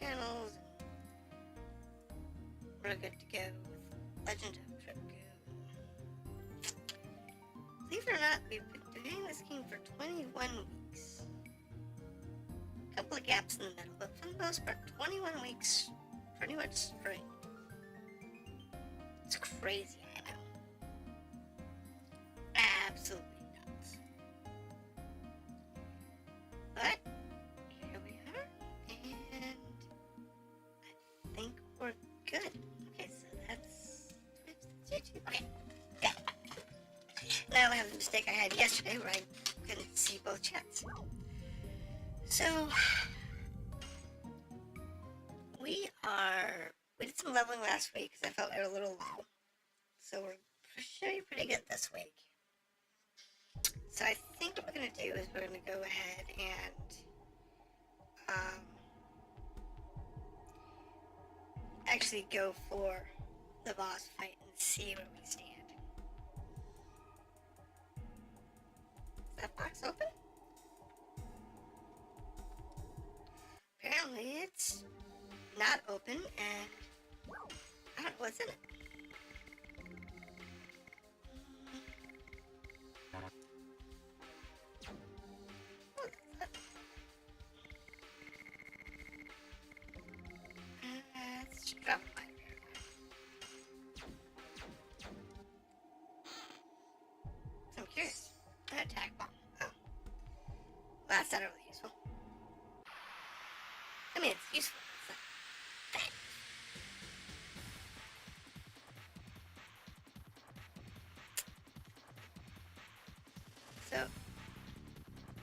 channels. We're good to go with Legend of Dragoon. Believe it or not, we've been doing this game for 21 weeks. A couple of gaps in the middle, but for the most part, 21 weeks pretty much straight. It's crazy, I know. Absolutely nuts. But here we are, and I think we're good. Okay, so that's YouTube. Okay, good. Now I have the mistake I had yesterday where I couldn't see both chats. So we did some leveling last week because I felt we were a little low. So we're pretty good this week. So I think what we're going to do is we're going to go ahead and actually go for the boss fight and see where we stand. Is that box open? Apparently it's not open, and I don't know what's in it. Let's drop my I'm curious. An attack bomb. Oh. Well, that's not really useful. I mean, it's useful. It's not that. So,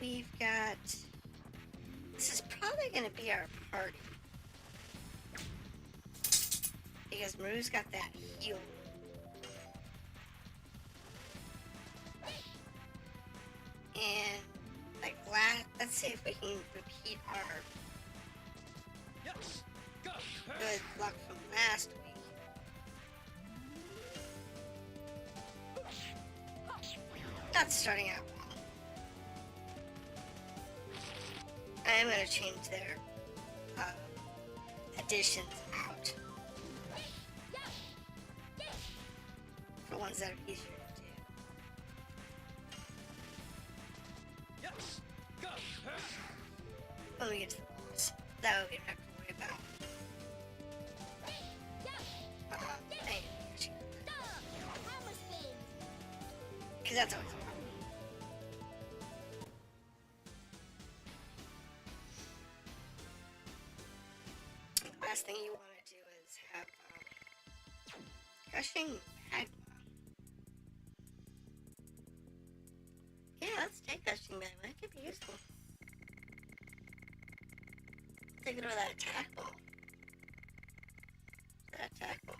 we've got... This is probably going to be our party. Because Maru's got that heal. And, like, let's see if we can repeat our good luck from last week. Not starting out well. I am going to change their additions out for ones that are easier to do. When we get to the boss, that would be not to worry about. Because that's always a problem. The last thing you want to do is have gushing magma. Yeah, let's take gushing magma. It could be useful. Take it over that attack ball. That attack ball.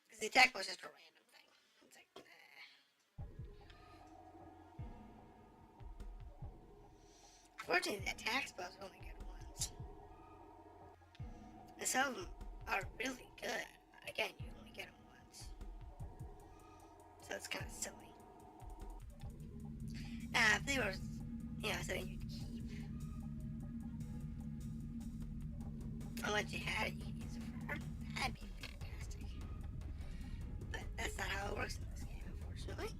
Because the attack ball is just a random thing. It's like, nah. Fortunately, the attack spells are only good once. And some of them are really good. Again, you only get them once. So it's kind of silly. If they were, something you'd keep. And once you had it, you could use it for her. That'd be fantastic. But that's not how it works in this game, unfortunately.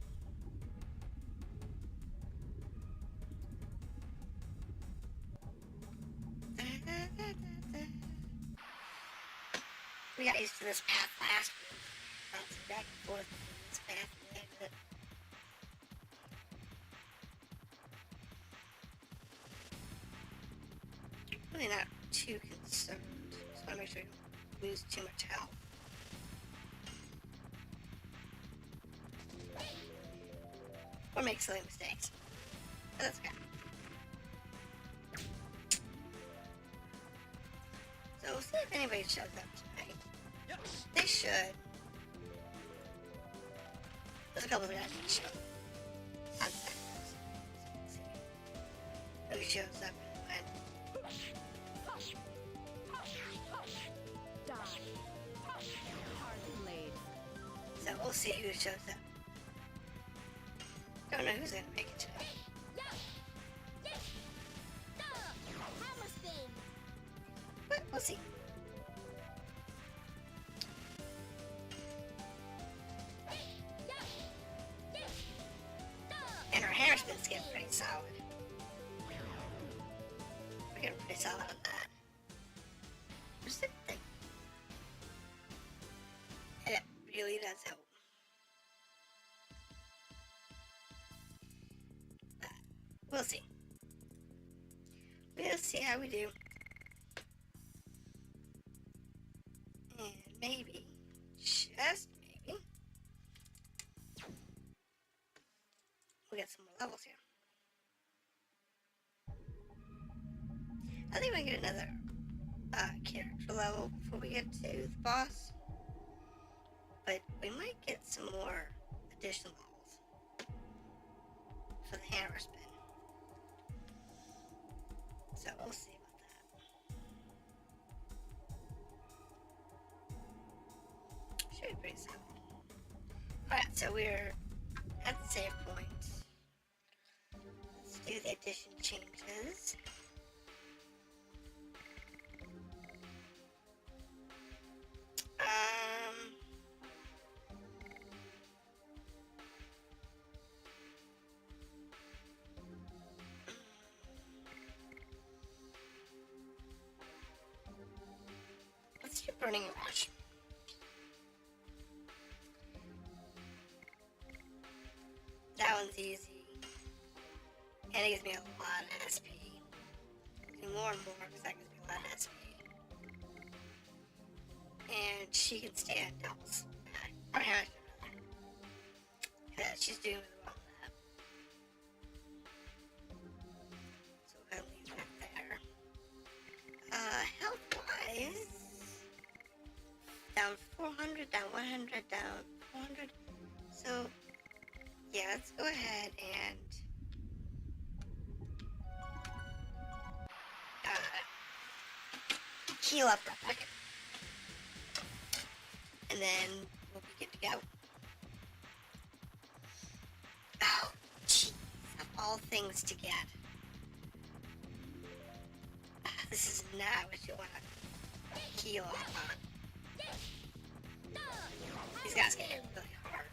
We got used to this path last week. Bouncing back and forth between this path and the exit. Really not too concerned. Just want to make sure we don't lose too much health. Or make silly mistakes. But that's good. So we'll see if anybody shows up tonight. They should. There's a couple of guys that show up. Who shows up and when. So we'll see who shows up. Don't know who's gonna make it today. But we'll see. And our hammer spin's getting pretty solid. We're getting pretty solid on that. What's the thing? It really does help. But we'll see. We'll see how we do. And maybe, just maybe, we'll get some more levels here. I think we can get another character level before we get to the boss. But we might get some more additional levels for the hammer spin. So we'll see about that. Should be pretty simple. Alright, so we're at the save point. Let's do the addition changes. Let's do Burning Rush. That one's easy. And it gives me a lot of SP. Do more and more because that gives me a lot of SP. And she can stand doubles. Or hammer. Yeah, she's doing really well with that. So we'll leave that there. Health-wise, down 400, down 100, down 400. So, yeah, let's go ahead and heal up real quick. And then we'll be good to go. Oh, jeez, of all things to get. This is not what you want to heal up on. These guys get hit really hard.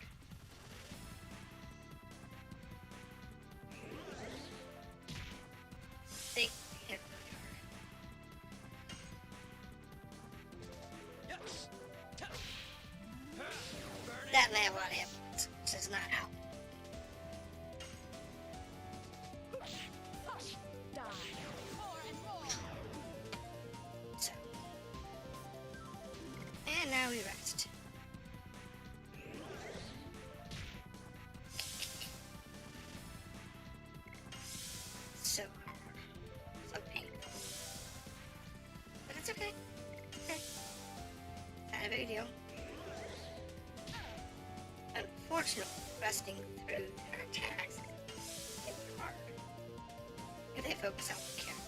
They hit really hard. That may have a lot of hit points, which is not out. So. And now we rest. So hard. So painful. But it's okay. Okay. Not a big deal. Unfortunately, resting through their attacks is hard. If they focus on the character.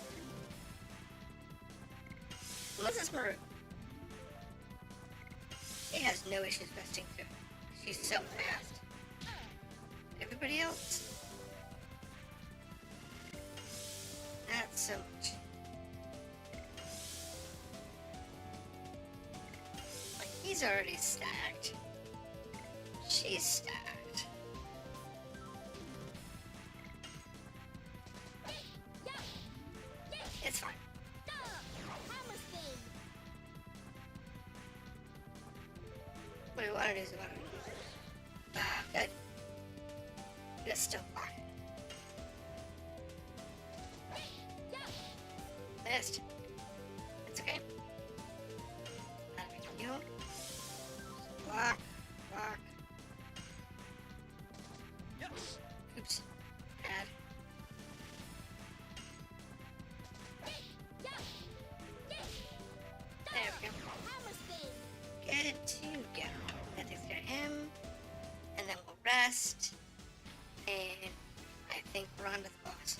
Unless it's Maru. She has no issues resting through. She's so fast. Everybody else, not so much. Like, he's already stacked. She's stacked. It's fine. What we want to do is we want to... good. Just still fine. Missed. It's okay. Not a big deal. Block. Block. Oops. Bad. There we go. Good to go. That takes care of him. And then we'll rest. And I think we're on to the boss.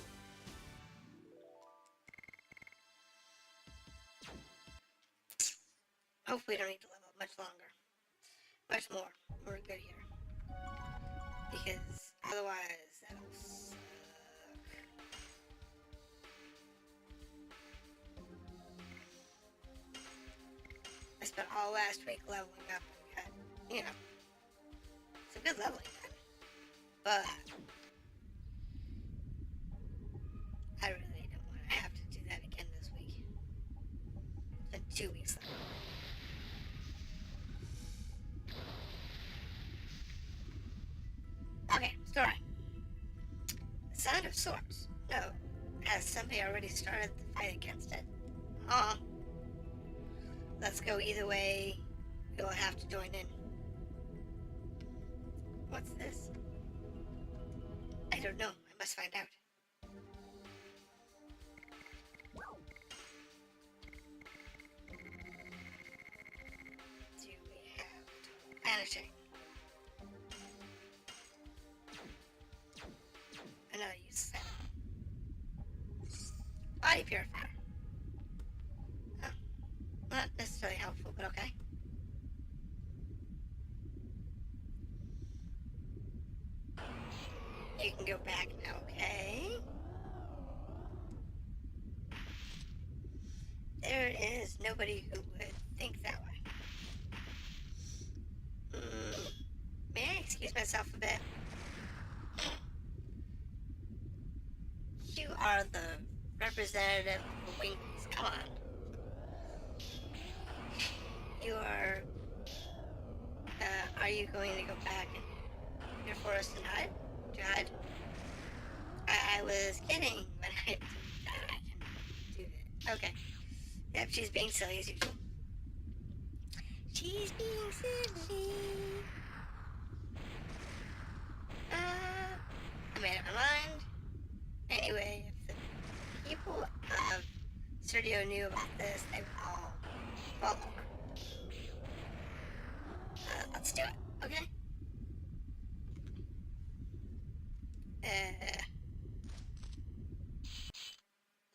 Hopefully we don't need to level up much longer. Much more. We're good here. Because otherwise, that'll suck. I spent all last week leveling up and got, some good leveling done. But I really don't want to have to do that again this week. It's been 2 weeks left. Okay, story. The Sound of Swords. No, has somebody already started the fight against it? Aw. Let's go either way. You'll have to join in. What's this? I don't know. I must find out. Do we have vanishing? Another use of body purifier. Oh, not necessarily helpful, but okay. You can go back now, okay? There is nobody who would think that way. May I excuse myself a bit? You are the representative of the Winglies. Come on. You are you going to go back in your forest and hide? To hide? I was kidding when I can do that. Okay. Yep, she's being silly as usual. She's being silly. I made up my mind. Anyway, if the people of Sergio knew about this, they would all follow. Let's do it, okay?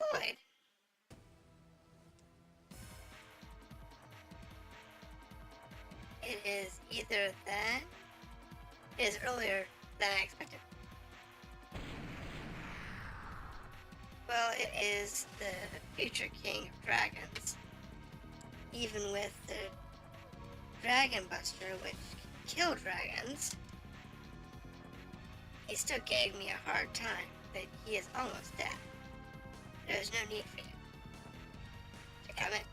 Lloyd. It is either then, it is earlier than I expected. Well, it is the future king of dragons. Even with the Dragon Buster, which can kill dragons, he still gave me a hard time, but he is almost dead. There's no need for you to come in.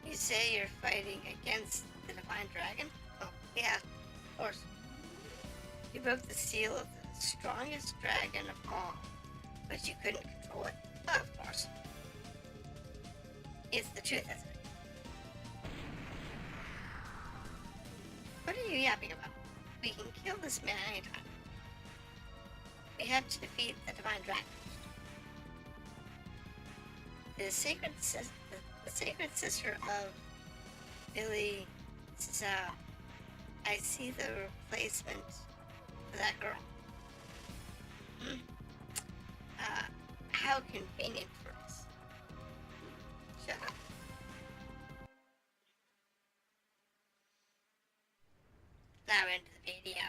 You say you're fighting against the Divine Dragon? Oh, yeah, of course. You broke the seal of the strongest dragon of all, but you couldn't control it. Of course. It's the truth, isn't it? What are you yapping about? We can kill this man anytime. We have to defeat the Divine Dragon. The sacred sister of Billy Cesar. I see the replacement for that girl. How convenient for us. Shut up. Now we're into the video.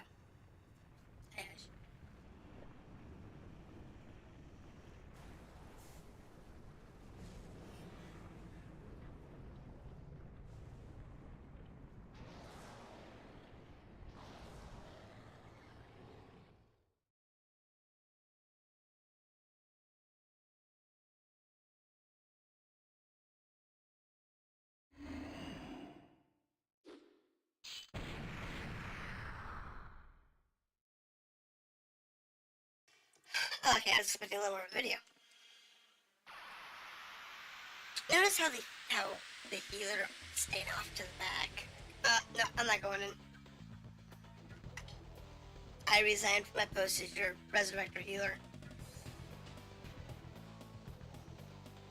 Okay, I was expecting a little more video. Notice how the healer stayed off to the back. No, I'm not going in. I resigned from my post as your resurrector healer.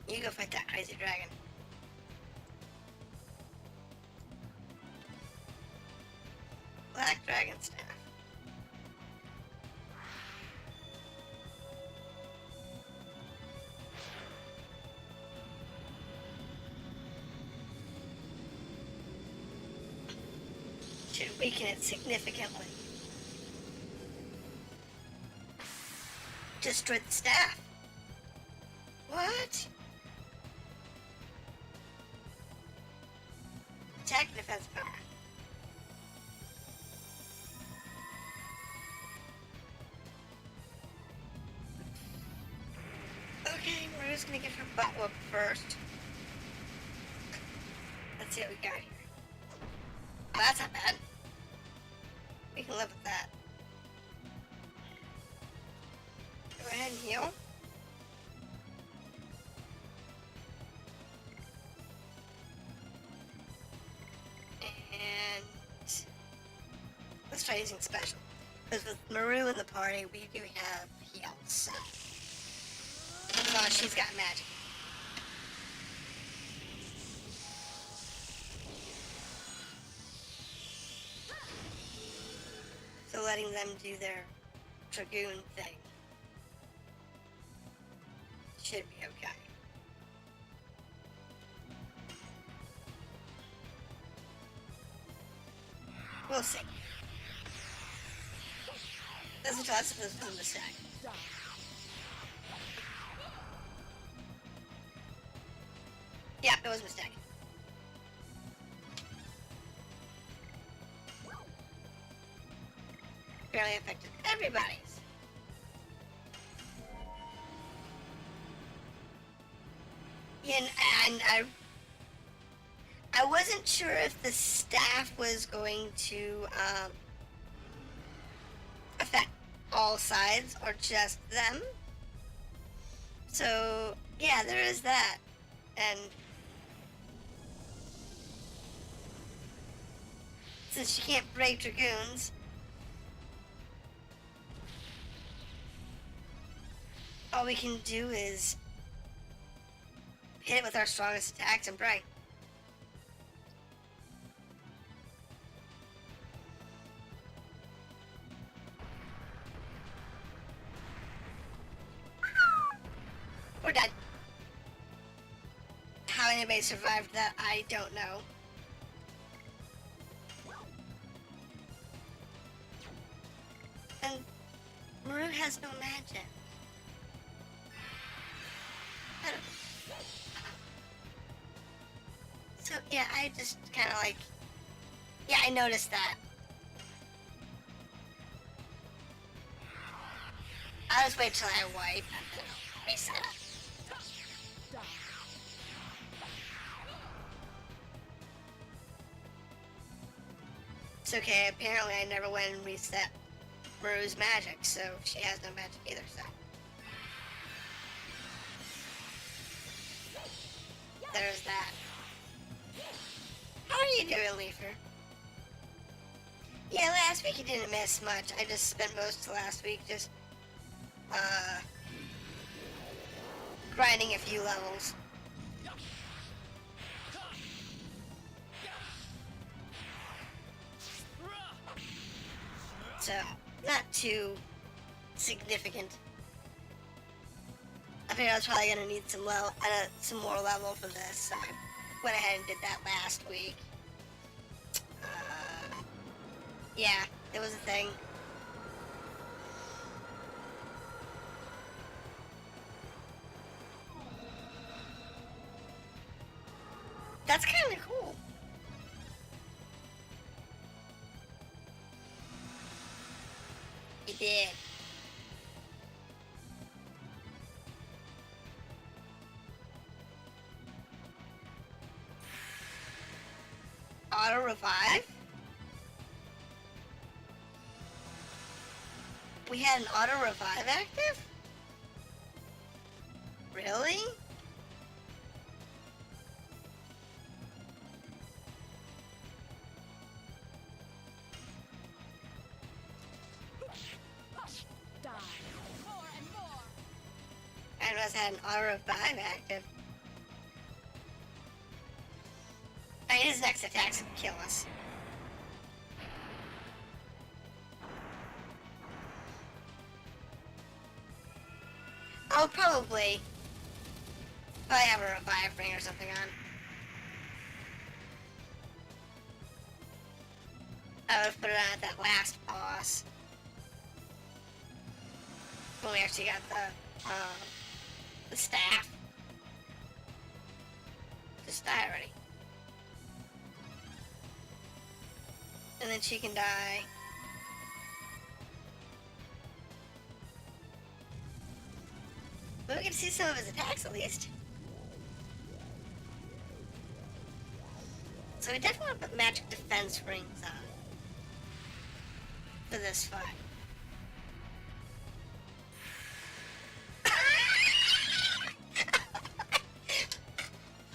You go fight that crazy dragon. Black dragon staff. should weaken it significantly. Destroy the staff. What? Attack and defense power. Okay, we're just gonna get her butt whooped first. Let's see what we got here. Oh, that's not bad. We can live with that. Go ahead and heal. And let's try using special. Because with Maru in the party, we do have heals. Oh, she's got magic. So letting them do their Dragoon thing should be okay. We'll see. This is just a mistake. Yeah, it was a mistake. Barely affected everybody's. Yeah, and I wasn't sure if the staff was going to affect all sides or just them. So yeah, there is that. And since she can't break Dragoons, all we can do is hit it with our strongest attacks and break. We're dead. How anybody survived that, I don't know. And Maru has no magic. So yeah, I just kind of like, yeah, I noticed that. I'll just wait till I wipe and then I'll reset. It's okay, apparently I never went and reset Maru's magic, so she has no magic either, so. There's that. How are you doing, Leafer? Yeah, last week you didn't miss much. I just spent most of last week just, grinding a few levels. So, not too significant. I figured I was probably gonna need some more level for this, so I went ahead and did that last week. Yeah, it was a thing. That's kind of cool. You did. Auto revive? We had an auto revive active? Really? I must have had an auto revive active. I mean, his next attacks will kill us. I'll probably have a revive ring or something on. I would put it on at that last boss. When we actually got the staff. Just die already. And then she can die. But we can see some of his attacks at least. So we definitely want to put magic defense rings on for this fight.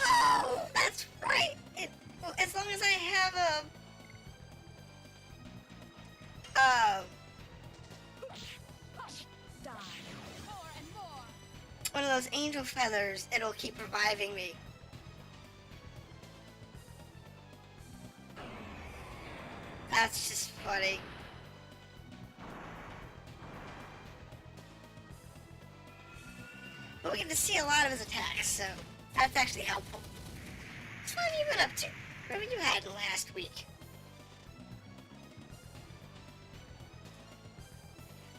Oh, that's right. Well, as long as I have one of those angel feathers, it'll keep reviving me. That's just funny. But we get to see a lot of his attacks, so that's actually helpful. So what have you been up to? What have you had last week?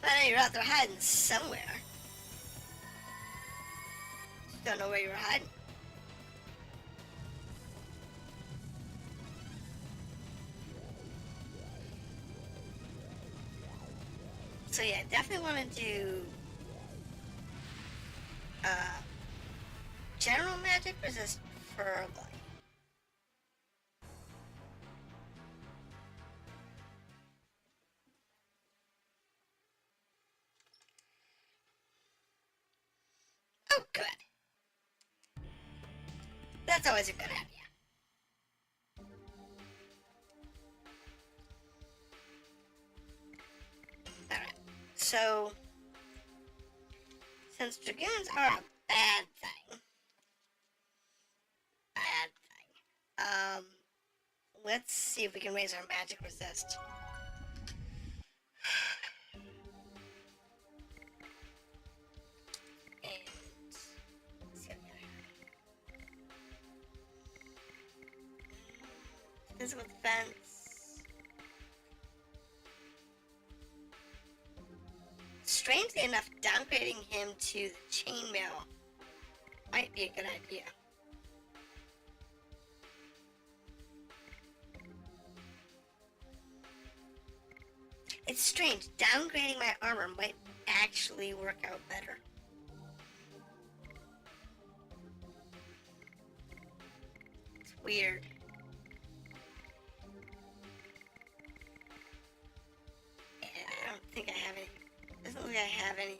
I know you're out there hiding somewhere. Just don't know where you were hiding. So yeah, definitely want to do general magic resist preferably. Oh, good. That's always a good idea. Alright, so since Dragoons are a bad thing, let's see if we can raise our magic resist. And let's see what we got here. Physical defense. Strangely enough, downgrading him to the chainmail might be a good idea. It's strange, downgrading my armor might actually work out better. It's weird. Yeah, I don't think I have any. Doesn't look like I have any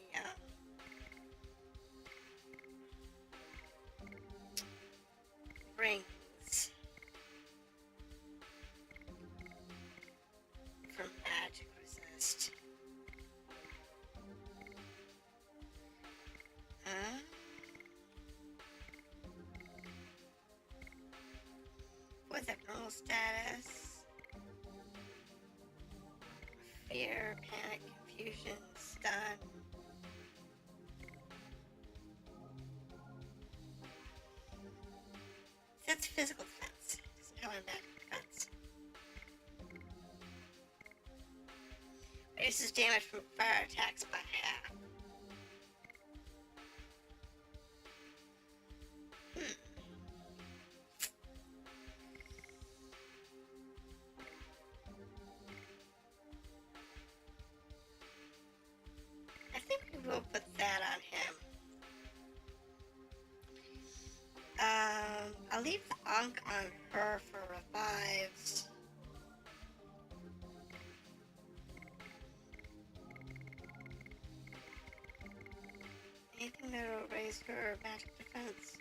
rings for magic resist. What's that normal status? Fear, panic, confusion, stun. That's physical defense. Doesn't have a magic defense. Reduces damage from fire attacks by half. I think we will put that on him. I'll leave the Ankh on her for revives. Anything that'll raise her magic defense?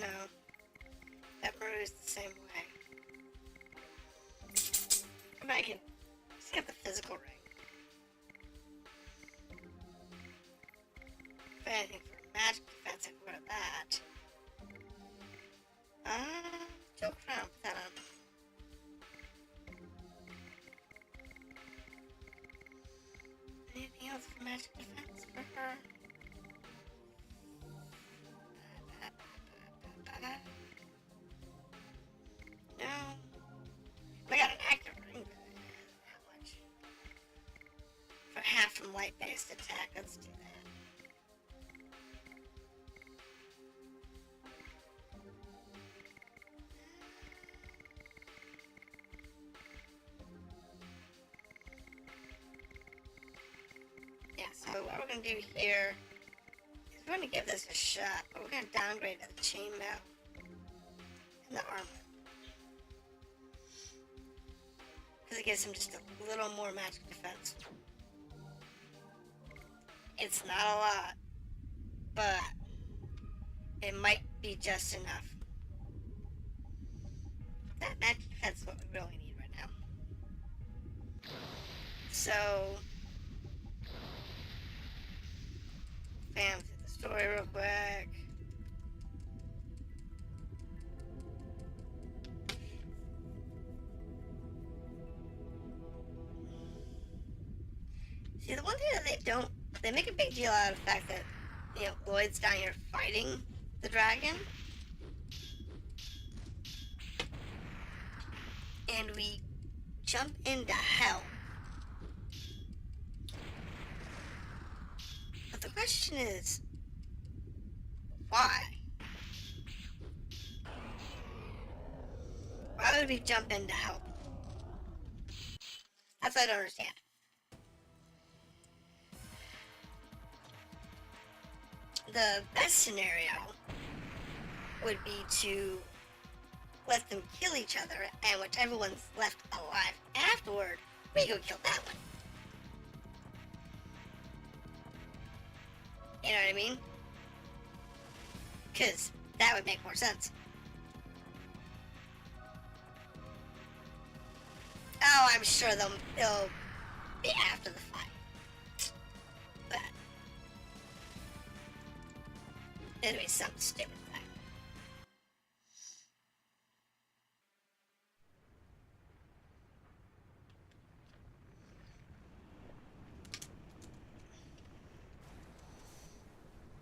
No. That Maru's the same way. If I can just get the physical ring. If anything for magic defense, I can go to that. Joke around, put that on. Anything else for magic defense for her? No. I got it. light-based attack. Let's do that. Yeah, so what we're going to do here is we're going to give this a shot, but we're going to downgrade the chainmail and the armor. Because it gives him just a little more magic defense. It's not a lot, but it might be just enough. That magic defense is what we really need right now. So, bam, through the story real quick. See, the one thing that they make a big deal out of the fact that, Lloyd's down here fighting the dragon. And we jump into hell. But the question is, why? Why would we jump into hell? That's what I don't understand. The best scenario would be to let them kill each other, and whichever one's left alive afterward, we go kill that one. You know what I mean? Because that would make more sense. Oh, I'm sure they'll be after the fight. But it'll be something stupid like that.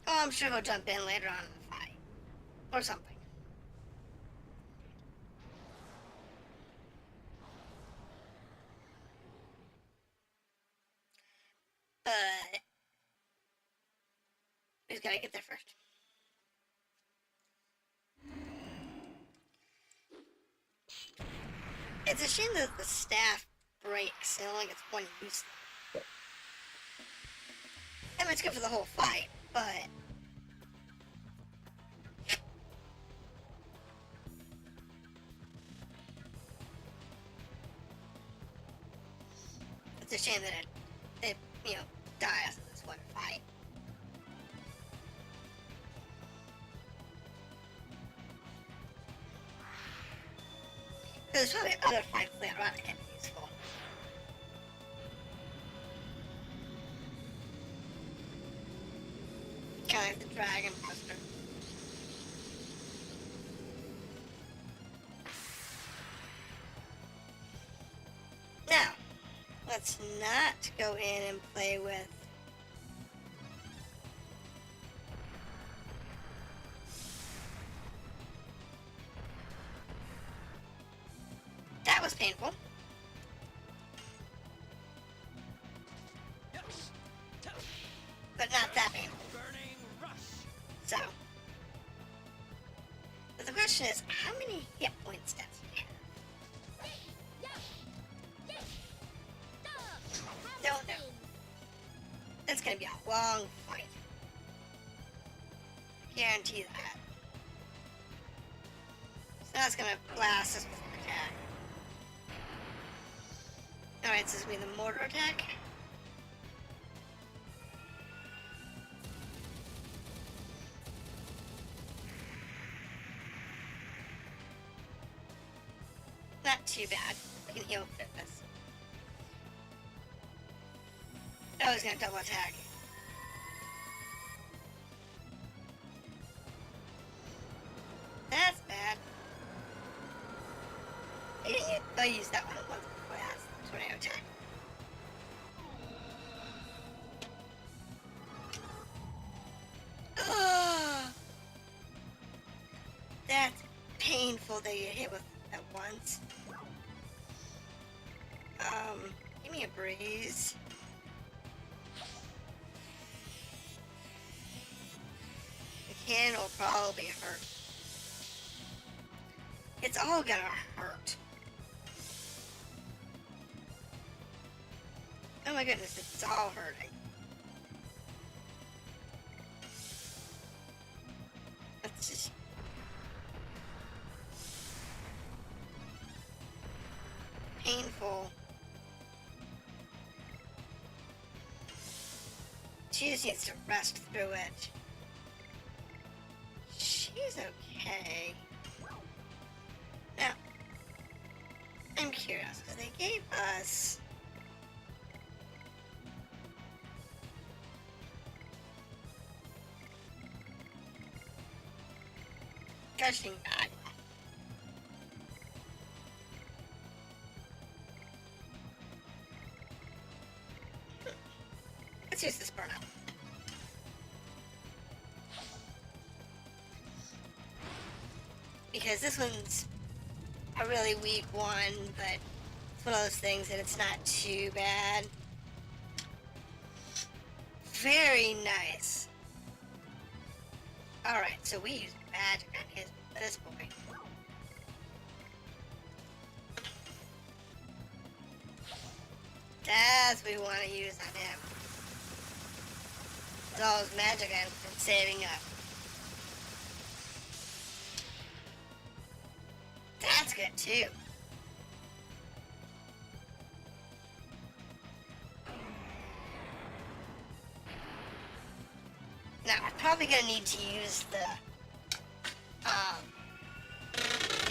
Oh, I'm sure we'll jump in later on in the fight. Or something. But we just gotta get there first. It's a shame that the staff breaks and only gets one use. I mean, it's good for the whole fight, but it's a shame that it dies in this one fight. Because there's probably other fights later on that can be useful. Kind of like the Dragon Buster. Now, let's not go in and play with that was painful. But not that painful. So, but the question is, how many hit points does he have? Don't know. It's gonna be a long fight. I guarantee that. So that's gonna blast us with an attack. Alright, so this will be the mortar attack. Not too bad. We can heal fitness. Oh, he's gonna double attack. That's bad. I used that one once before. That's the tornado attack. Ugh. That's painful that you hit with at once. Give me a breeze. can will probably hurt. It's all gonna hurt. Oh my goodness, it's all hurting. That's just... painful. She just needs to rest through it. She's okay. Now, I'm curious, because they gave us... gushing magma. Let's use this burnout. Because this one's a really weak one, but it's one of those things that it's not too bad. Very nice. Alright, so we use magic on this boy. That's what we want to use on him. It's all his magic items been saving up. That's good too. Now, I'm probably gonna need to use the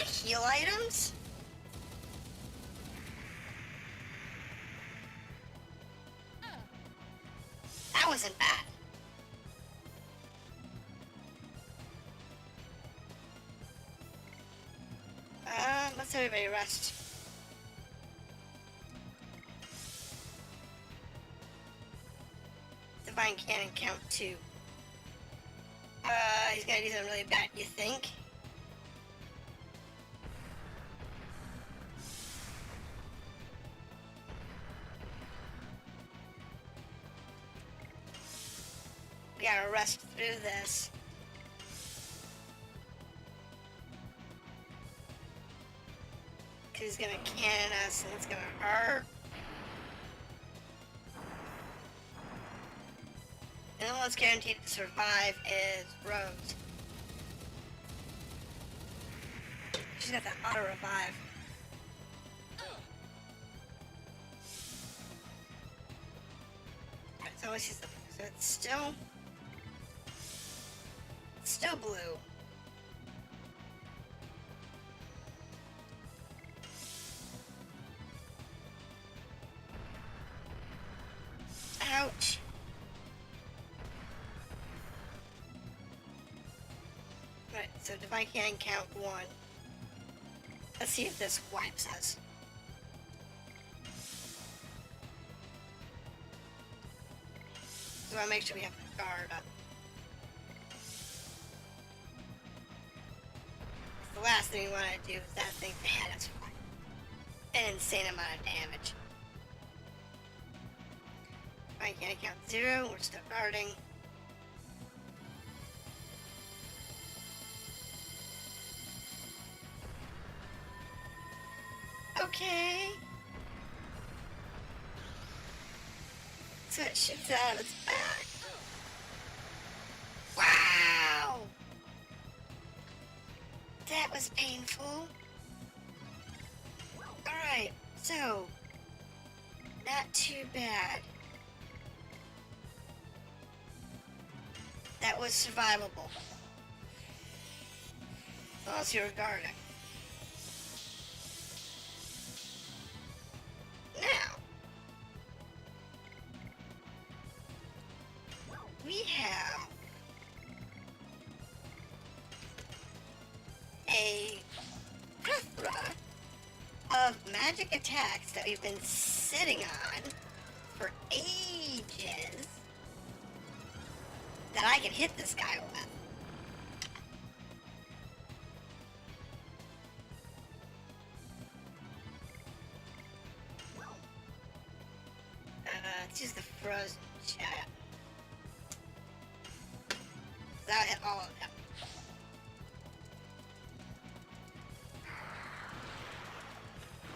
heal items. That wasn't bad. Let's everybody rest. Divine Cannon count 2. He's gonna do something really bad, you think? We gotta rest through this. Cause he's gonna cannon us and it's gonna hurt. And the one that's guaranteed to survive is Rose. She's got that auto revive. Alright, so it's still blue. Ouch. Right, so Divine Cannon count 1. Let's see if this wipes us. So I make sure we have the guard up. The last thing we want to do is that thing to hit us for an insane amount of damage. I can't count 0, we're still guarding. Okay. So it shifts out of its back. Wow! That was painful. Alright, so not too bad. That was survivable. Unless you're guarding. Now, we have a plethora of magic attacks that we've been sitting on for ages that I can hit this guy with. Let's use the frozen chat. That hit all of them.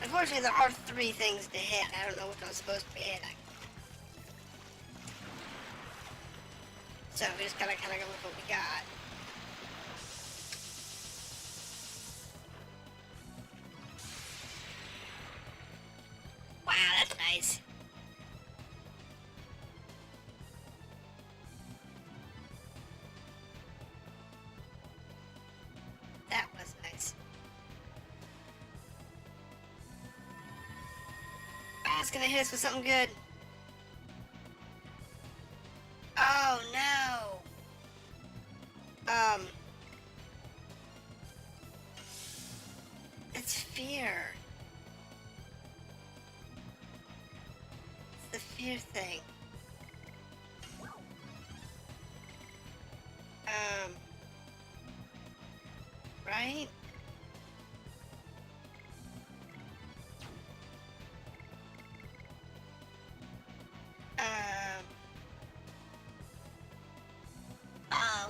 Unfortunately, there are 3 things to hit. I don't know what I'm supposed to be hitting. So we just gotta go with what we got. Wow, that's nice. That was nice. Oh, it's gonna hit us with something good. Oh no. It's fear. It's the fear thing. Right?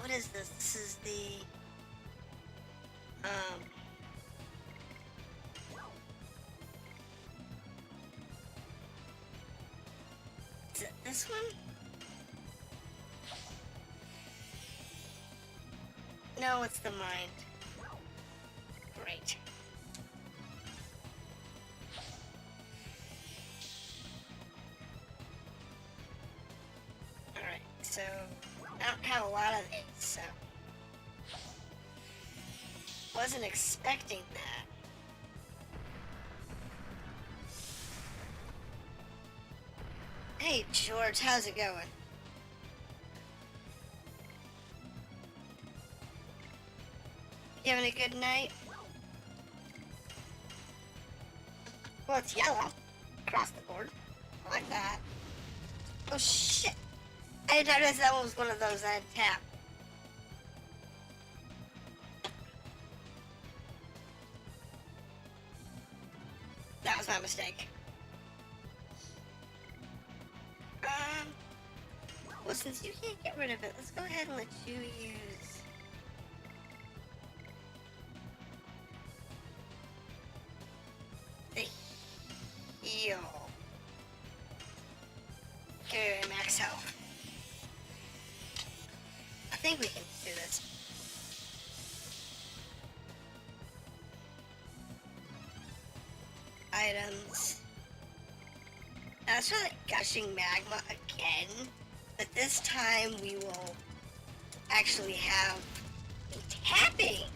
What is this? This is the, is it this one? No, it's the mind. Great. Alright, so I don't have a lot of these, so wasn't expecting that. Hey George, how's it going? You having a good night? Well, it's yellow across the board. I like that. Oh shit! I didn't notice that one was one of those I had tapped. That was my mistake. Well, since you can't get rid of it, let's go ahead and let you use... the heal. Okay, max health. I think we can do this. Items. Now let's try the gushing magma again, but this time we will actually have tapping.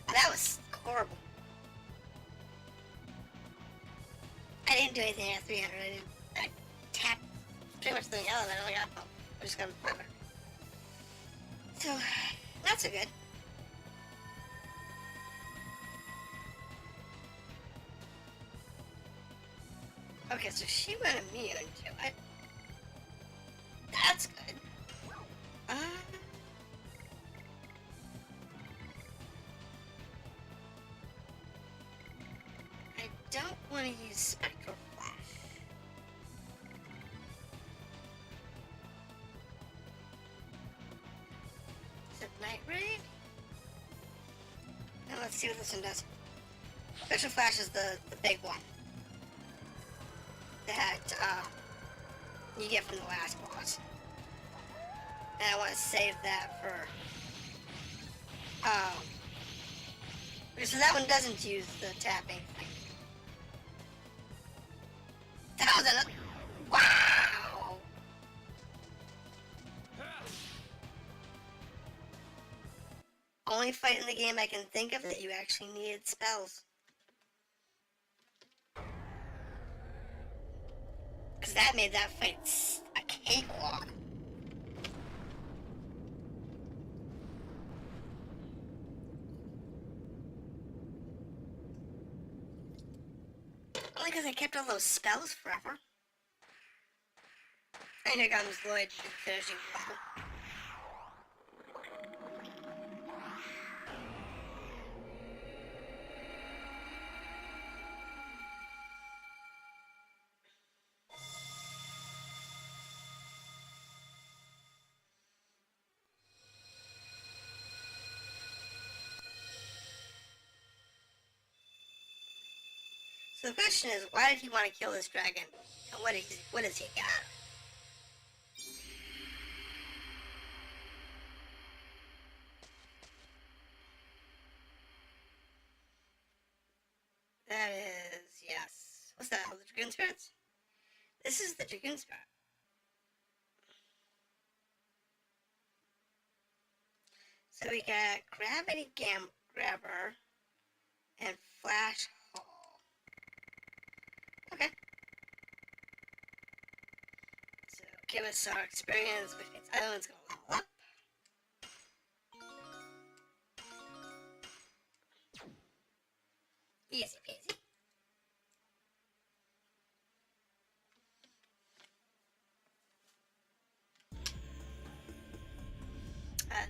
That was horrible. I didn't do anything at 300. I tapped pretty much the yellow and I only got both. I just got 500. So, not so good. Okay, so she went immune to it. That's good. I don't want to use Spectral Flash. Is it Night Raid? Now let's see what this one does. Spectral Flash is the big one that you get from the last boss. And I want to save that for so that one doesn't use the tapping thing. Wow! Only fight in the game I can think of that you actually needed spells. Because that made that fight a cakewalk. Only because I kept all those spells forever. And here comes Lloyd finishing the battle. So the question is, why did he want to kill this dragon? And what does he got? That is, yes. What's that? The Dragoon spirits? This is the Dragoon spirit. So we got Gravity Grabber and Flash Hall. Okay. So give us our experience with its islands gonna level up. Easy peasy.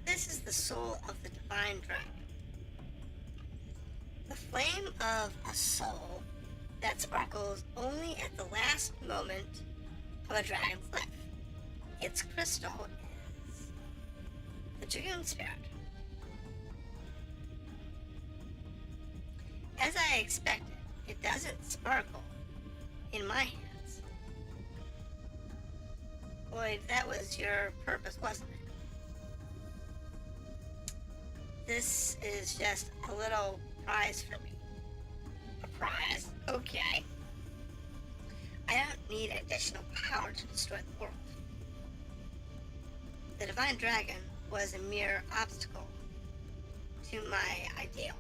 This is the soul of the divine dragon. The flame of a soul that sparkles only at the last moment of a dragon's life. Its crystal is the Dragoon spirit. As I expected, it doesn't sparkle in my hands. Boy, that was your purpose, wasn't it? This is just a little prize for me. A prize? Okay. I don't need additional power to destroy the world. The Divine Dragon was a mere obstacle to my ideal.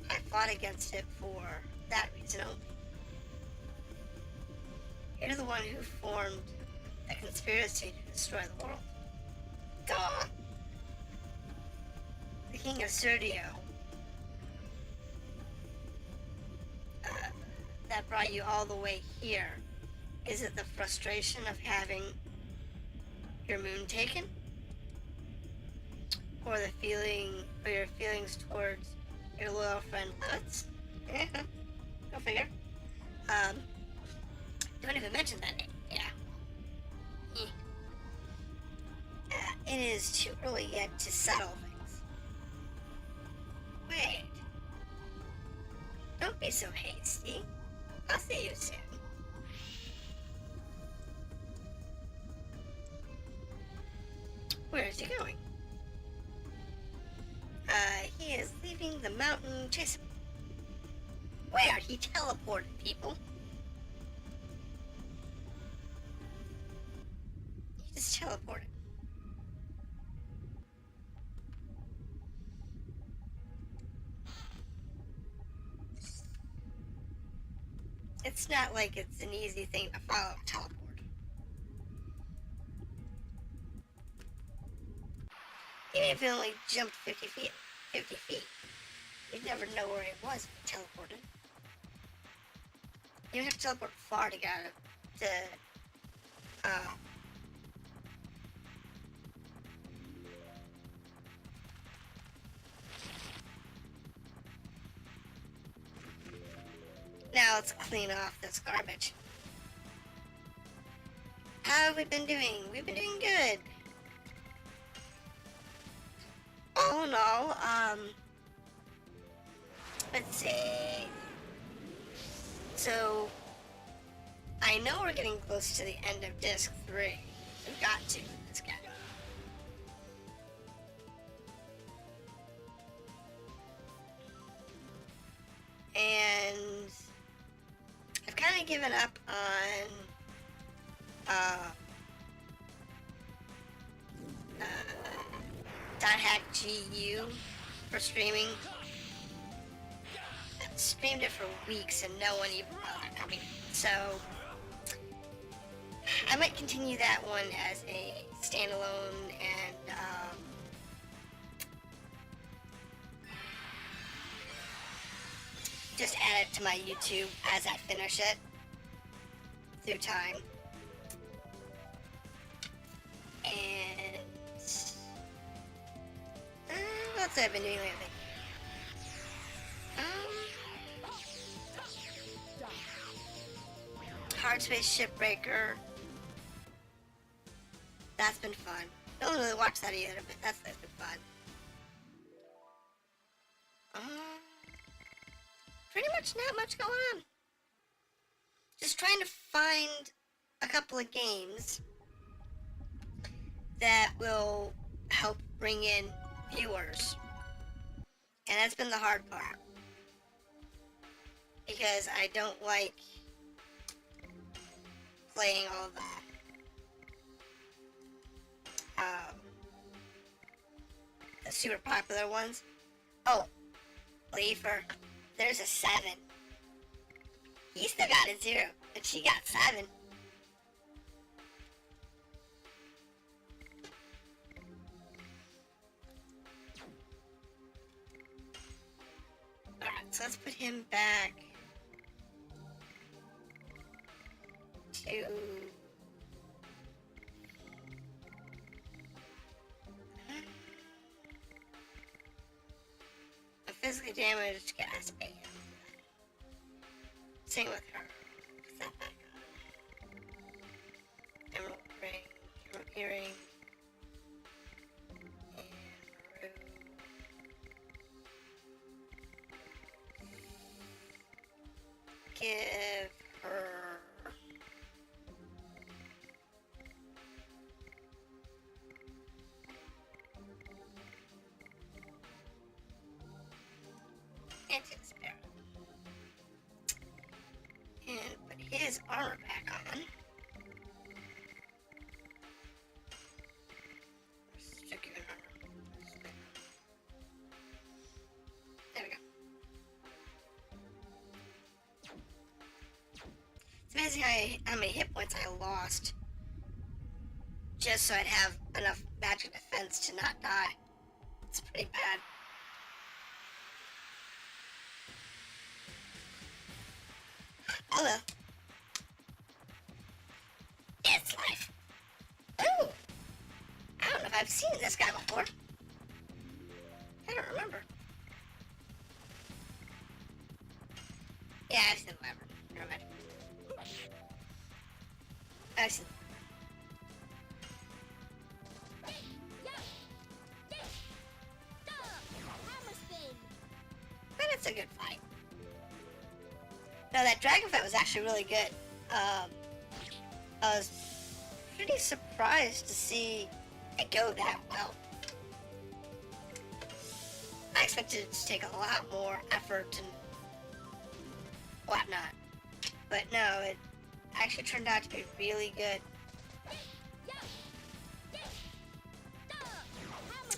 I fought against it for that reason only. You're the one who formed a conspiracy to destroy the world. Go on! The King of Serdio that brought you all the way here. Is it the frustration of having your moon taken? Or the feeling, or your feelings towards your loyal friend Lutz? Yeah, go figure. Don't even mention that name. Yeah. It is too early yet to settle things. Wait. Don't be so hasty. I'll see you soon. Where is he going? He is leaving the mountain chase. Where? He teleported, people. He just teleported. It's not like it's an easy thing to follow a teleport. Even if he only jumped 50 feet, you'd never know where he was if he teleported. You don't have to teleport far to get it. Now let's clean off this garbage. How have we been doing? We've been doing good. Oh no, let's see. So, I know we're getting close to the end of disc 3. We've got to in this game. And I've kind of given up on .hack GU for streaming. I've streamed it for weeks and no one even bothered. I mean, so I might continue that one as a standalone and just add it to my YouTube as I finish it through time. And what's I've been doing lately? Hard Space Shipbreaker. That's been fun. Don't really watch that either, but that's been fun. Pretty much not much going on. just trying to find a couple of games that will help bring in viewers. And that's been the hard part. Because I don't like playing all the super popular ones. Oh, Leafer, there's a 7. He still got a 0, but she got 7. Alright, so let's put him back to... a physically damaged gas band. Same with her. Put that back on. Emerald ring, emerald earring, and maroon. Give her anti-despair. And put his armor back on. Circular armor. There we go. It's amazing how many hit points I lost just so I'd have enough magic defense to not die. It's pretty bad. Hello. It's life. Ooh. I don't know if I've seen this guy before. I don't remember. Yeah, I've seen the lever. Never mind. I've seen but it's a good fight. No, that dragon fight was actually really good. I was pretty surprised to see it go that well. I expected it to take a lot more effort and whatnot. But no, it actually turned out to be really good.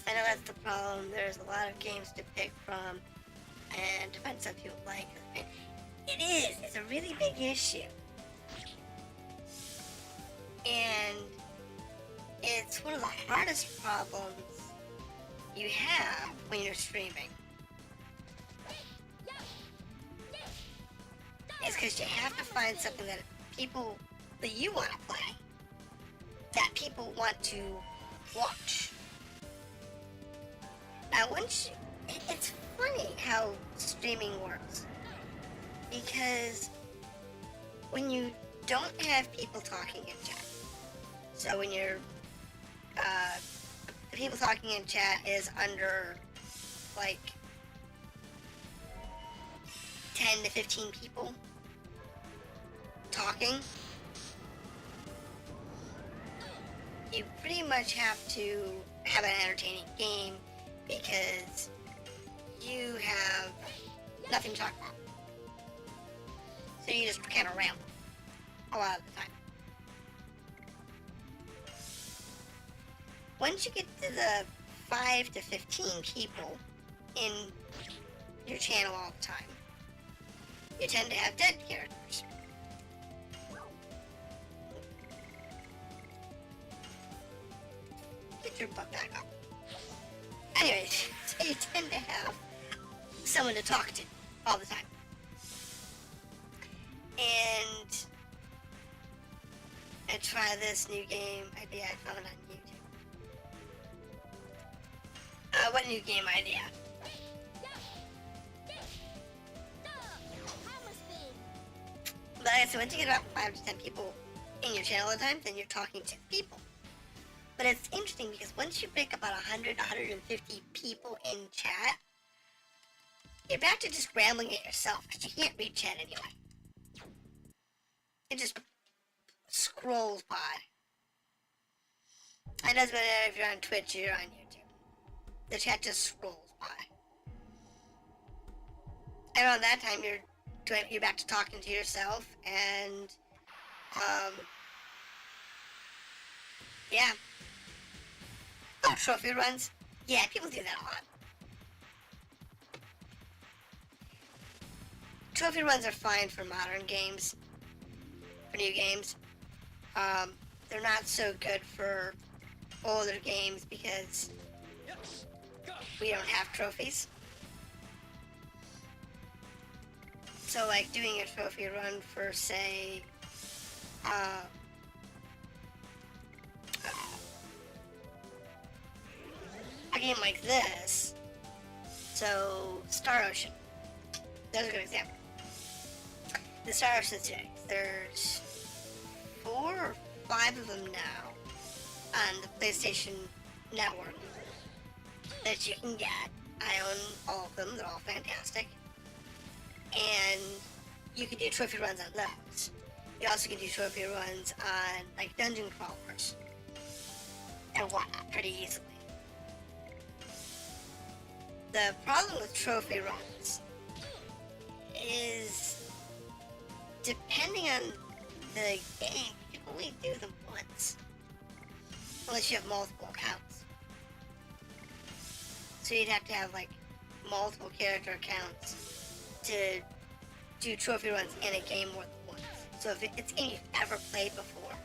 I know that's the problem. There's a lot of games to pick from, and depends on people like it. It is. It's a really big issue. And it's one of the hardest problems you have when you're streaming. It's because you have to find something that you want to play, that people want to watch. Now, it's funny how streaming works. Because when you don't have people talking in chat, so when you're, the people talking in chat is under, like, 10 to 15 people talking, you pretty much have to have an entertaining game because you have nothing to talk about. So you just kind of ramble a lot of the time. Once you get to the 5 to 15 people in your channel all the time, you tend to have dead characters. Get your butt back up. Anyways, so you tend to have someone to talk to all the time. And I try this new game idea I found on YouTube. What new game idea? But like I said, once you get about 5 to 10 people in your channel at a time, then you're talking to people. But it's interesting because once you break about 100, 150 people in chat, you're back to just rambling at yourself because you can't read chat anyway. It just scrolls by. It doesn't matter if you're on Twitch or you're on YouTube. The chat just scrolls by. And on that time, you're back to talking to yourself, and yeah. Oh, trophy runs. Yeah, people do that a lot. Trophy runs are fine for modern games, for new games. They're not so good for older games because we don't have trophies. So like doing a trophy run for, say, a game like this, so Star Ocean, that's a good example. The Star Ocean series, there's 4 or 5 of them now on the PlayStation Network that you can get. I own all of them, they're all fantastic. And you can do trophy runs on those. You also can do trophy runs on, like, dungeon crawlers and whatnot pretty easily. The problem with trophy runs is, depending on the game, you can only do them once. Unless you have multiple accounts. So you'd have to have, like, multiple character accounts to do trophy runs in a game more than once. So if it's a game you've ever played before,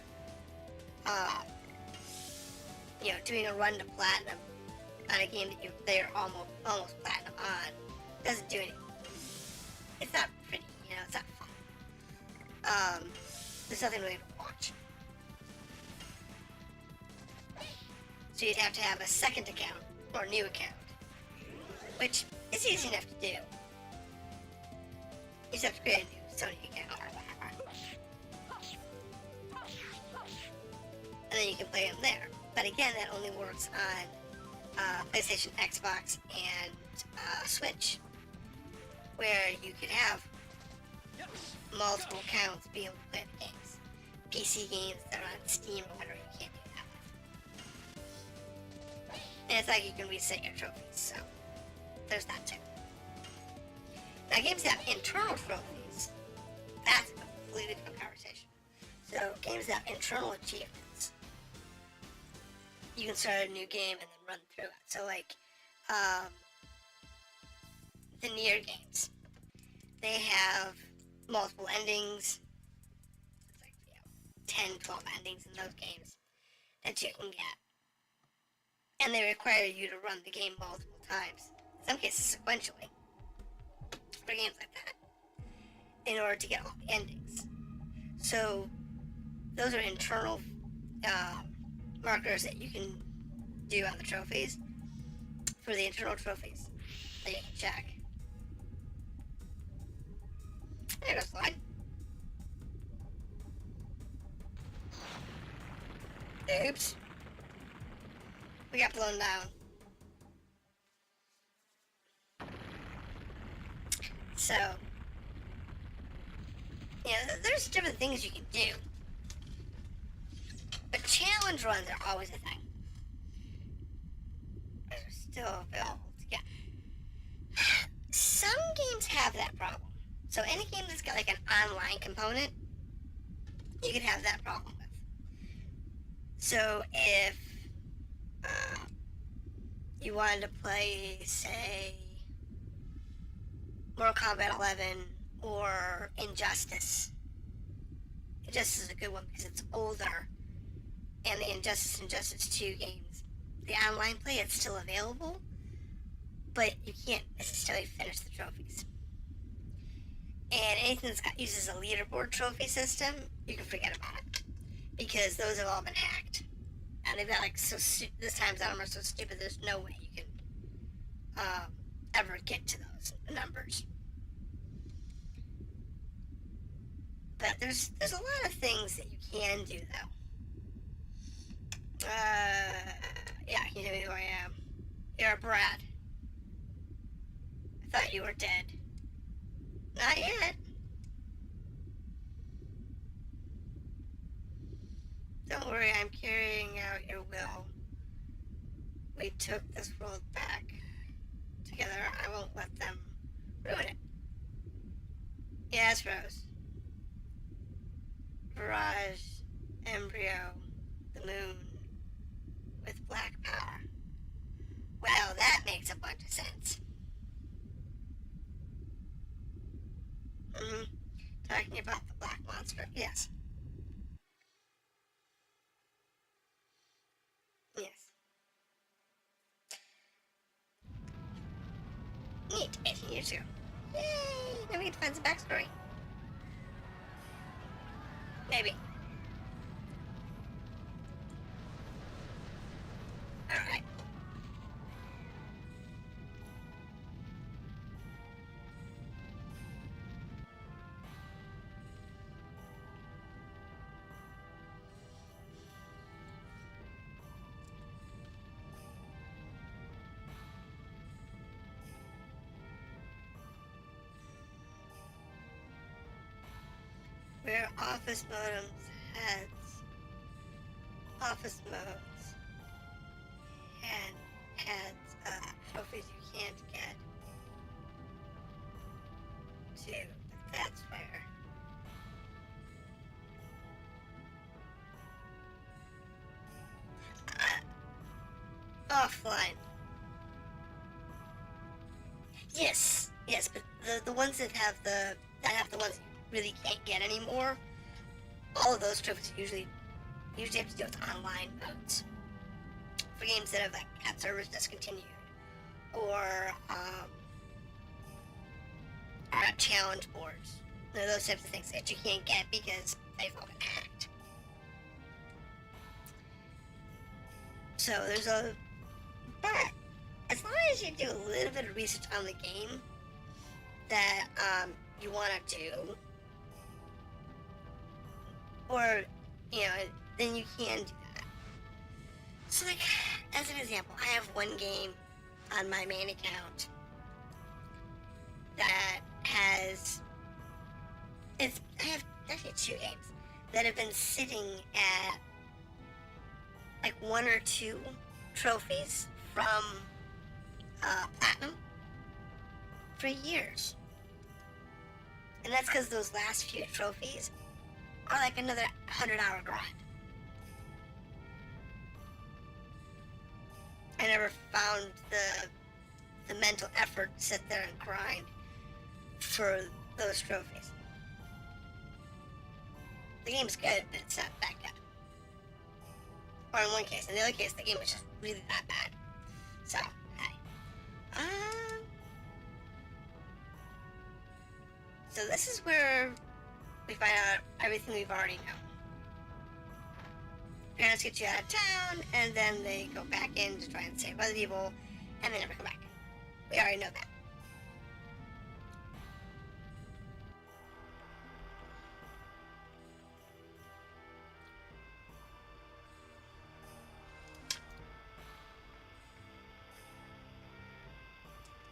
you know, doing a run to platinum on a game that they're almost platinum on doesn't do anything. It's not pretty, you know, it's not fun. There's nothing really to watch. So you'd have to have a second account or a new account, which is easy enough to do. You just have to create a new Sony account. And then you can play them there. But again, that only works on PlayStation, Xbox, and Switch, where you could have multiple accounts be able to play the games. PC games that are on Steam or whatever, you can't do that. And it's like you can reset your trophies, so there's that too. Now, games that have internal trophies, that's a completely different conversation. So, games that have internal achievements, you can start a new game and then run through it. So, like, the Nier games, they have multiple endings. It's like, you know, 10, 12 endings in those games that you can get. And they require you to run the game multiple times, in some cases sequentially, for games like that, in order to get all the endings. So, those are internal markers that you can do on the trophies, for the internal trophies that you can check. There goes slide. Oops. We got blown down. So, yeah, there's different things you can do. But challenge runs are always a thing. They're still available to get. Some games have that problem. So any game that's got like an online component, you can have that problem with. So if you wanted to play, say, Mortal Kombat 11 or Injustice. Injustice is a good one because it's older, and the Injustice 2 games, the online play, it's still available, but you can't necessarily finish the trophies. And anything that uses a leaderboard trophy system, you can forget about it, because those have all been hacked. And they've got like this time's are so stupid, there's no way you can ever get to those numbers. But there's a lot of things that you can do though. Yeah, you know who I am. You're Brad. I thought you were dead. Not yet. Don't worry, I'm carrying out your will. We took this world back. Together, I won't let them ruin it. Yes, Rose. Mirage, Embryo, the moon, with black power. Well, that makes a bunch of sense. Mm-hmm. Talking about the black monster, yes. Yes. Neat, 18 years ago. Yay! Now we get to find some backstory. Maybe. Alright. Where office modems office modes and trophies you can't get to, but that's where. Offline. Yes, but the ones that have the ones you really can't get anymore, all of those trophies usually have to do with online modes. For games that have servers discontinued, or challenge boards. Those types of things that you can't get because they've all been hacked. So but as long as you do a little bit of research on the game that you want to do, or then you can do that. So as an example, I have one game on my main account that I have actually 2 games that have been sitting at 1 or 2 trophies from Platinum for years. And that's because those last few trophies are another 100-hour grind. I never found the mental effort to sit there and grind for those trophies. The game's good, but it's not that good. Or in one case. In the other case, the game was just really that bad. So, hey. So this is where we find out everything we've already known. Parents get you out of town, and then they go back in to try and save other people, and they never come back. We already know that.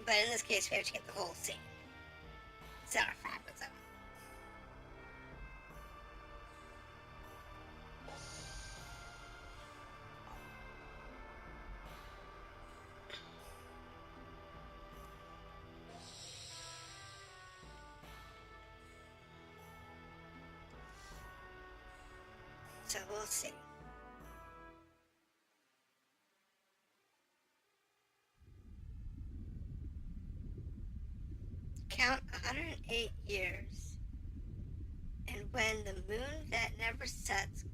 But in this case, we have to get the whole scene. It's not a fact, but so. So we'll see. Count 108 years, and when the moon that never sets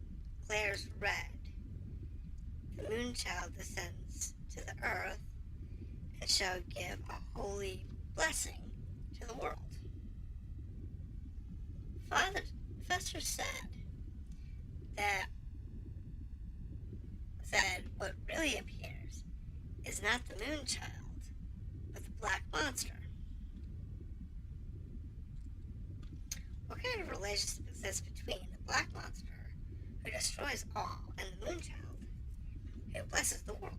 glares red, the moonchild descends to the earth and shall give a holy blessing to the world. Fester said what really appears is not the moonchild, but the black monster. What kind of relationship exists between the black monster, who destroys all, and the moonchild, who blesses the world?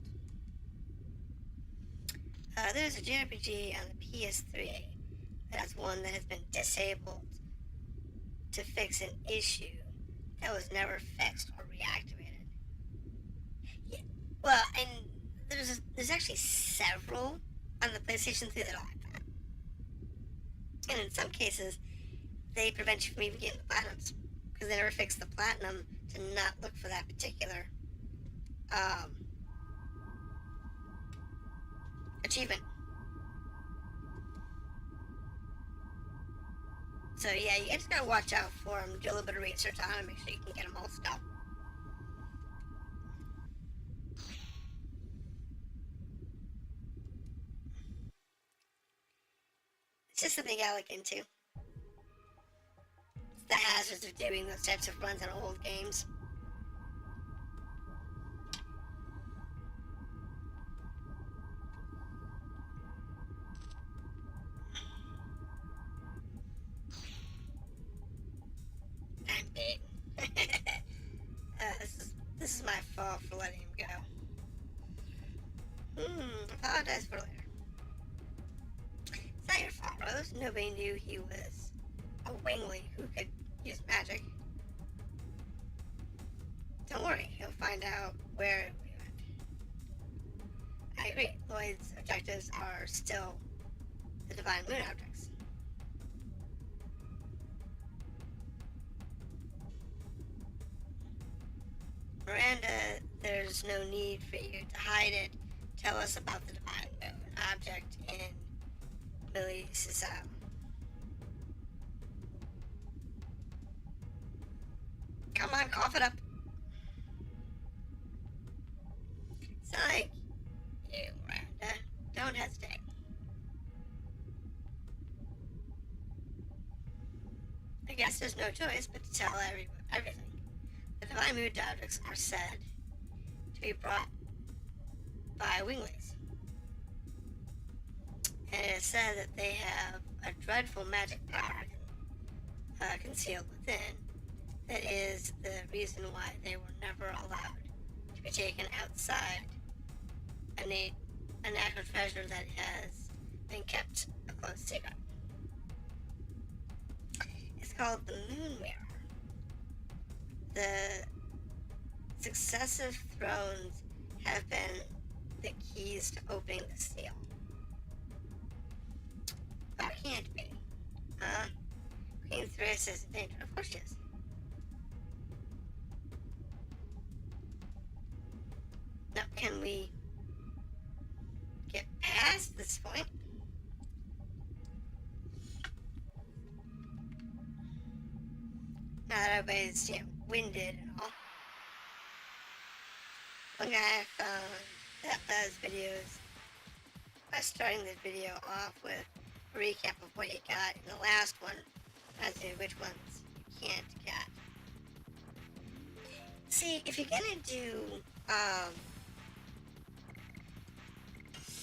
There's a JRPG on the PS3 that has one that has been disabled to fix an issue that was never fixed or reactivated. Yeah, well, and there's actually several on the PlayStation 3 that are like that. And in some cases, they prevent you from even getting the platinums because they never fixed the platinum to not look for that particular achievement. So yeah, you just gotta watch out for them, do a little bit of research on them, make sure you can get them all still. It's just something I look into. It's the hazards of doing those types of runs on old games. I'm big. This is my fault for letting him go. Apologize for later. It's not your fault, Rose. Nobody knew he was a wingling who could use magic. Don't worry, he'll find out where we went. I agree. Lloyd's objectives are still the divine moon objects. Miranda, there's no need for you to hide it. Tell us about the divine moon object in Millie's Come on, cough it up. It's like you, Miranda. Don't hesitate. I guess there's no choice but to tell everything. The divine moon objects are said to be brought by winglings. And it is said that they have a dreadful magic power concealed within. That is the reason why they were never allowed to be taken outside a national treasure that has been kept a close secret. It's called the Moon Mirror. The successive thrones have been the keys to opening the seal. But it can't be. Queen Thrace is in danger. Of course she is. Now, can we get past this point? Now that everybody's, winded and all. One guy I found that does videos by starting the video off with a recap of what you got in the last one, as to which ones you can't get. See, if you're gonna do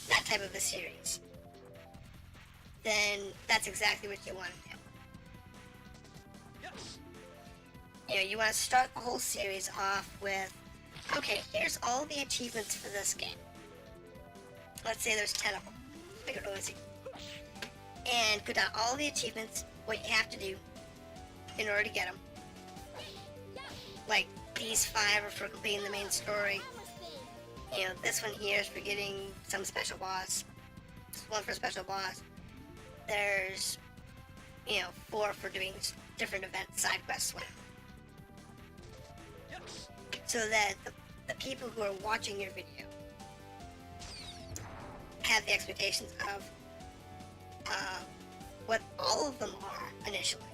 that type of a series, then that's exactly what you want to do. You want to start the whole series off with, okay, here's all the achievements for this game. Let's say there's 10 of them. Make it easy. And go down all the achievements, what you have to do in order to get them. Like, these 5 are for completing the main story. This one here is for getting some special boss. This one for special boss. There's, 4 for doing different events, side quests, whatever. So that the people who are watching your video have the expectations of what all of them are initially.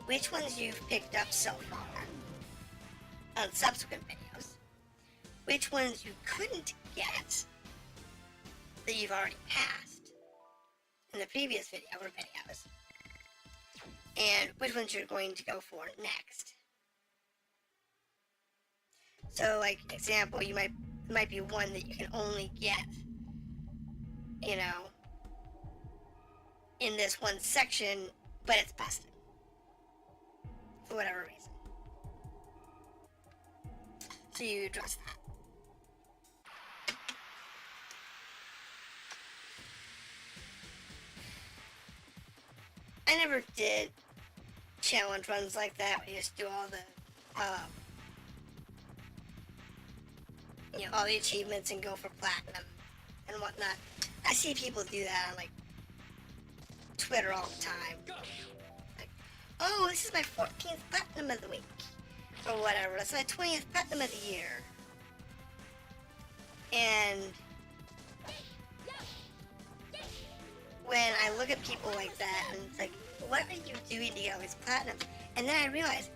Which ones you've picked up so far on subsequent videos. Which ones you couldn't get that you've already passed in the previous video or videos. And which ones you're going to go for next. So, like, example, you might be one that you can only get, in this one section, but it's busted. For whatever reason. So you address that. I never did challenge runs like that, where you just do all the, all the achievements and go for platinum and whatnot. I see people do that on, like, Twitter all the time. Like, oh, this is my 14th platinum of the week. Or whatever. That's my 20th platinum of the year. And when I look at people like that, and it's like, what are you doing to get all these platinum? And then I realize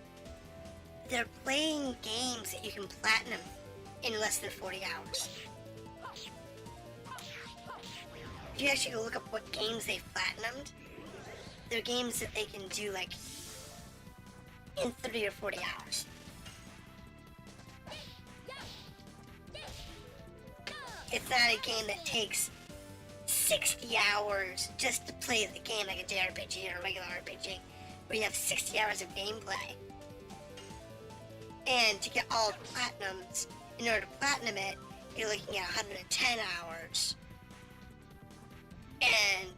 they're playing games that you can platinum in less than 40 hours. If you actually go look up what games they've platinumed, they're games that they can do like in 30 or 40 hours. It's not a game that takes 60 hours just to play the game like a JRPG or a regular RPG, where you have 60 hours of gameplay. And to get all the platinums, in order to platinum it, you're looking at 110 hours. And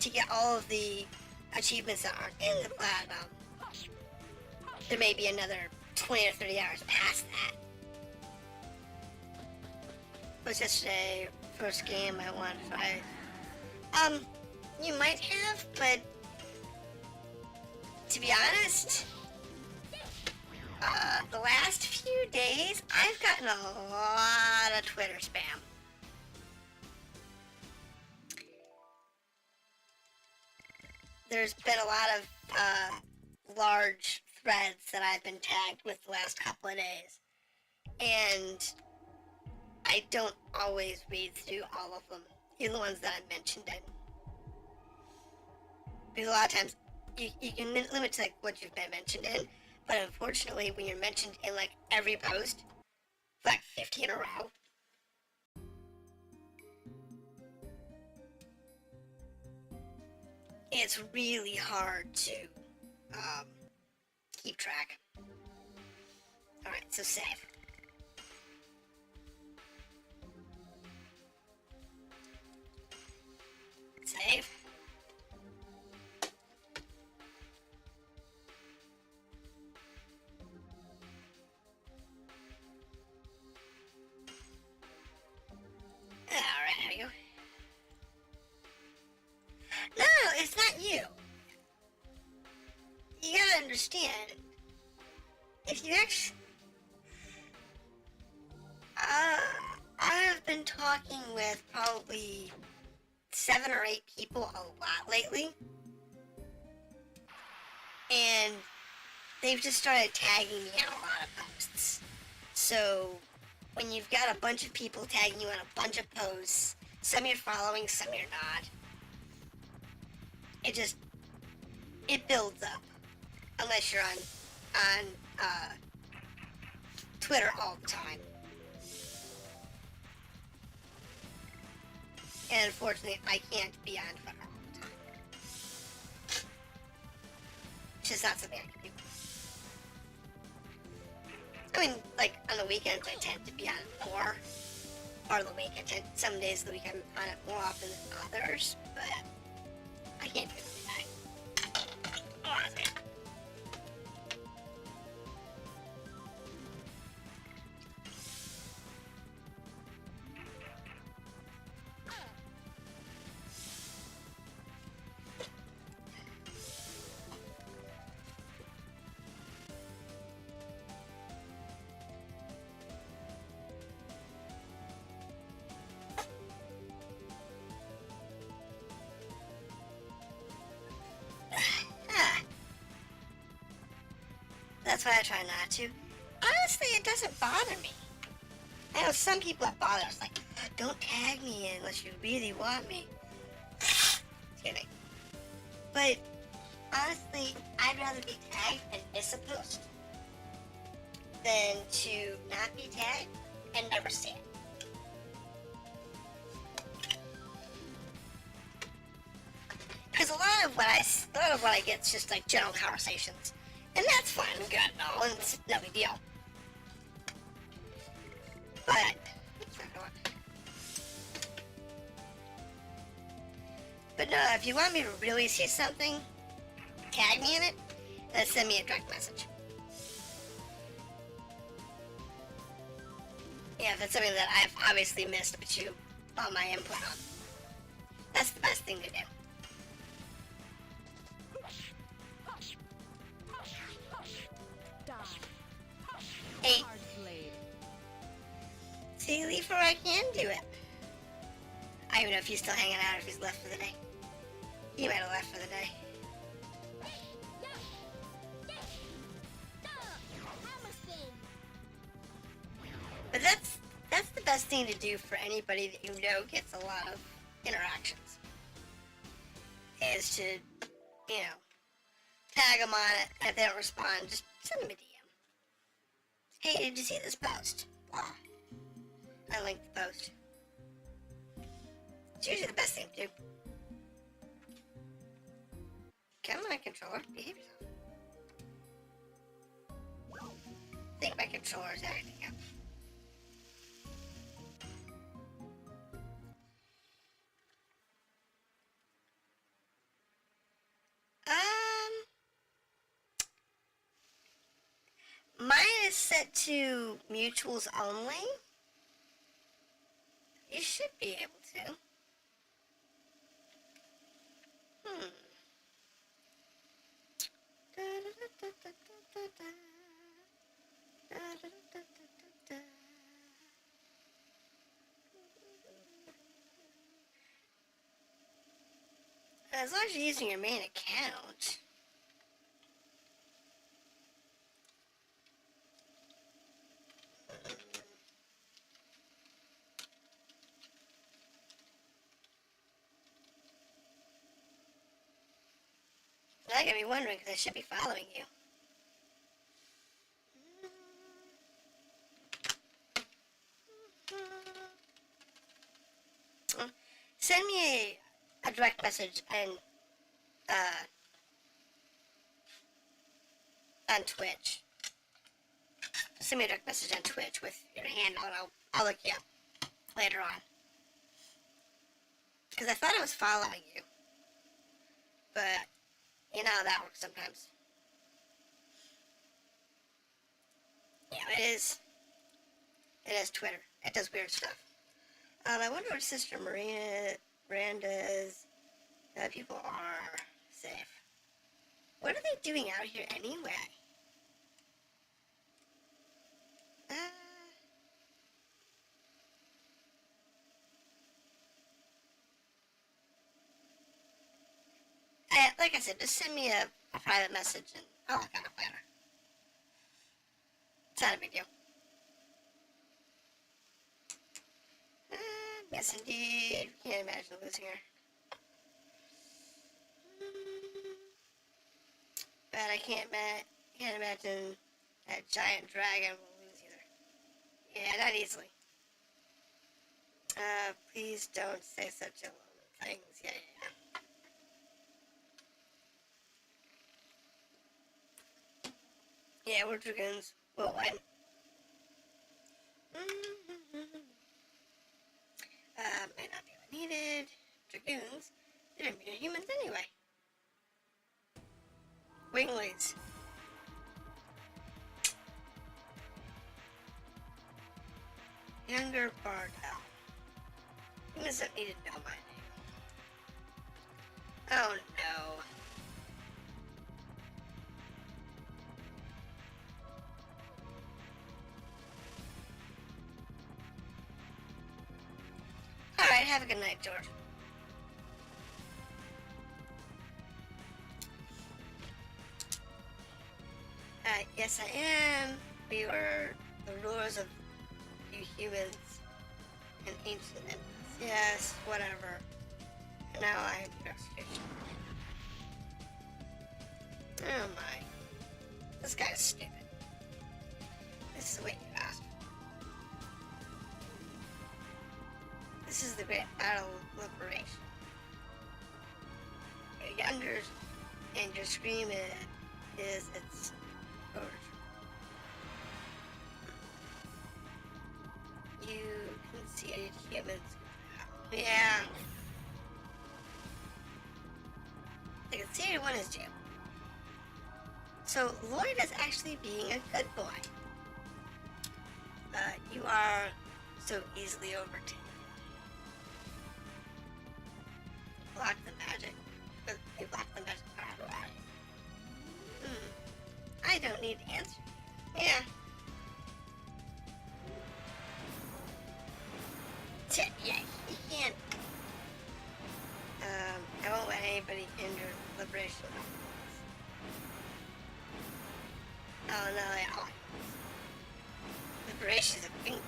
to get all of the achievements that aren't in the platinum, there may be another 20 or 30 hours past that. Was yesterday first game I won 5? You might have, but to be honest, the last few days I've gotten a lot of Twitter spam. There's been a lot of large threads that I've been tagged with the last couple of days, and I don't always read through all of them, even the ones that I mentioned in. Because a lot of times, you can limit to like what you've been mentioned in, but unfortunately, when you're mentioned in like every post, like 50 in a row, it's really hard to keep track. Alright, so save. Save. Alright, there we go. No, it's not you. You gotta understand. If you actually... I've been talking with probably 7 or 8 people a lot lately. And they've just started tagging me on a lot of posts. So, when you've got a bunch of people tagging you on a bunch of posts, some you're following, some you're not, it builds up. Unless you're on Twitter all the time. And unfortunately, I can't be on Twitter all the time. It's just not something I can do. I mean, like, on the weekends, I tend to be on it more. Part of the week, some days of the week, I'm on it more often than others, but I can't do it every night. Oh, that's good. That's why I try not to. Honestly, it doesn't bother me. I know some people it bothers, like, don't tag me unless you really want me. Kidding. But, honestly, I'd rather be tagged and miss a post than to not be tagged and never see it. Because a lot of what I get is just like general conversations. And that's fine and good and all, and it's no big deal. But no, if you want me to really see something, tag me in it, and then send me a direct message. Yeah, if that's something that I've obviously missed, but you all my input on. That's the best thing to do. Hey. See, Leafer, I can do it. I don't even know if he's still hanging out or if he's left for the day. He might have left for the day. But that's the best thing to do for anybody that you know gets a lot of interactions. Is to, you know, tag them on it, and if they don't respond, just send them a DM. Hey, did you see this post? Blah. I linked the post. It's usually the best thing to do. Come on, controller. Behave yourself. I think my controller's acting up. Mine is set to mutuals only. You should be able to. As long as you're using your main account. I gotta be wondering because I should be following you. Send me a direct message and on Twitch. Send me a direct message on Twitch with your handle and I'll look you up later on. Because I thought I was following you. But you know how that works sometimes. Yeah, it is Twitter. It does weird stuff. I wonder what Sister Miranda's people are safe. What are they doing out here anyway? Like I said, just send me a private message and I'll look on it later. It's not a big deal. Yes, indeed. Can't imagine losing her. But I can't imagine that giant dragon will lose either. Yeah, not easily. Please don't say such alarming things. Yeah. Yeah, we're Dragoons. Well, I'm... might not be what needed. Dragoons? They're mere humans anyway. Winglings. Younger Bardell. Humans don't need to know my name. Oh no. Alright, have a good night, George. Yes I am. We were the rulers of you humans and ancient enemies. Yes, whatever. And now I am your execution. Oh my. This guy is stupid. This is what you asked for. This is the great battle of liberation. Your younger and your scream is its overture. You conceited humans. Yeah. The conceited one is Jim. So Lloyd is actually being a good boy. You are so easily overtaken. Block the magic. You block the magic power away. I don't need to answer. Yeah. Yeah, you can't. I won't let anybody hinder liberation. Oh no, they don't. Liberation of things.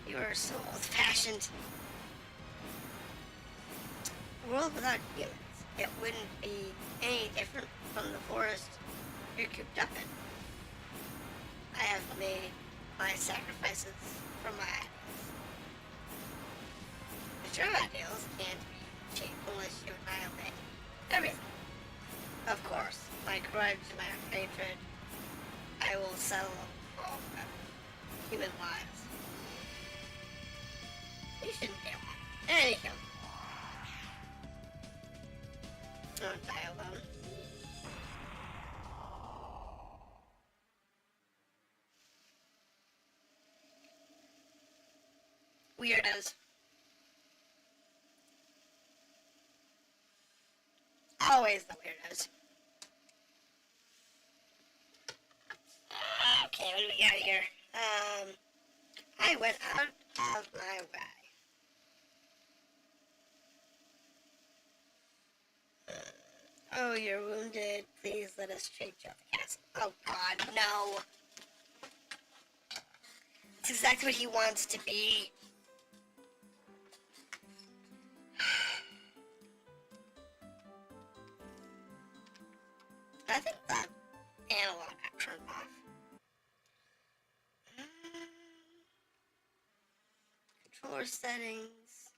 You are so old-fashioned. A world without humans. It wouldn't be any different from the forest you're cooped up in. I have made my sacrifices for my ideals. But your ideals can't be changed unless you annihilate everything. Of course, my grudge, my hatred, I will settle all of them. Human lives. You shouldn't be alive. Anyhow. Don't die alone. Weirdos. Always the weirdos. Okay, what do we got here? I went out of my way. Oh, you're wounded. Please let us treat you at the castle. Oh God, no. It's exactly what he wants to be. I think that analog got turned off. Controller settings.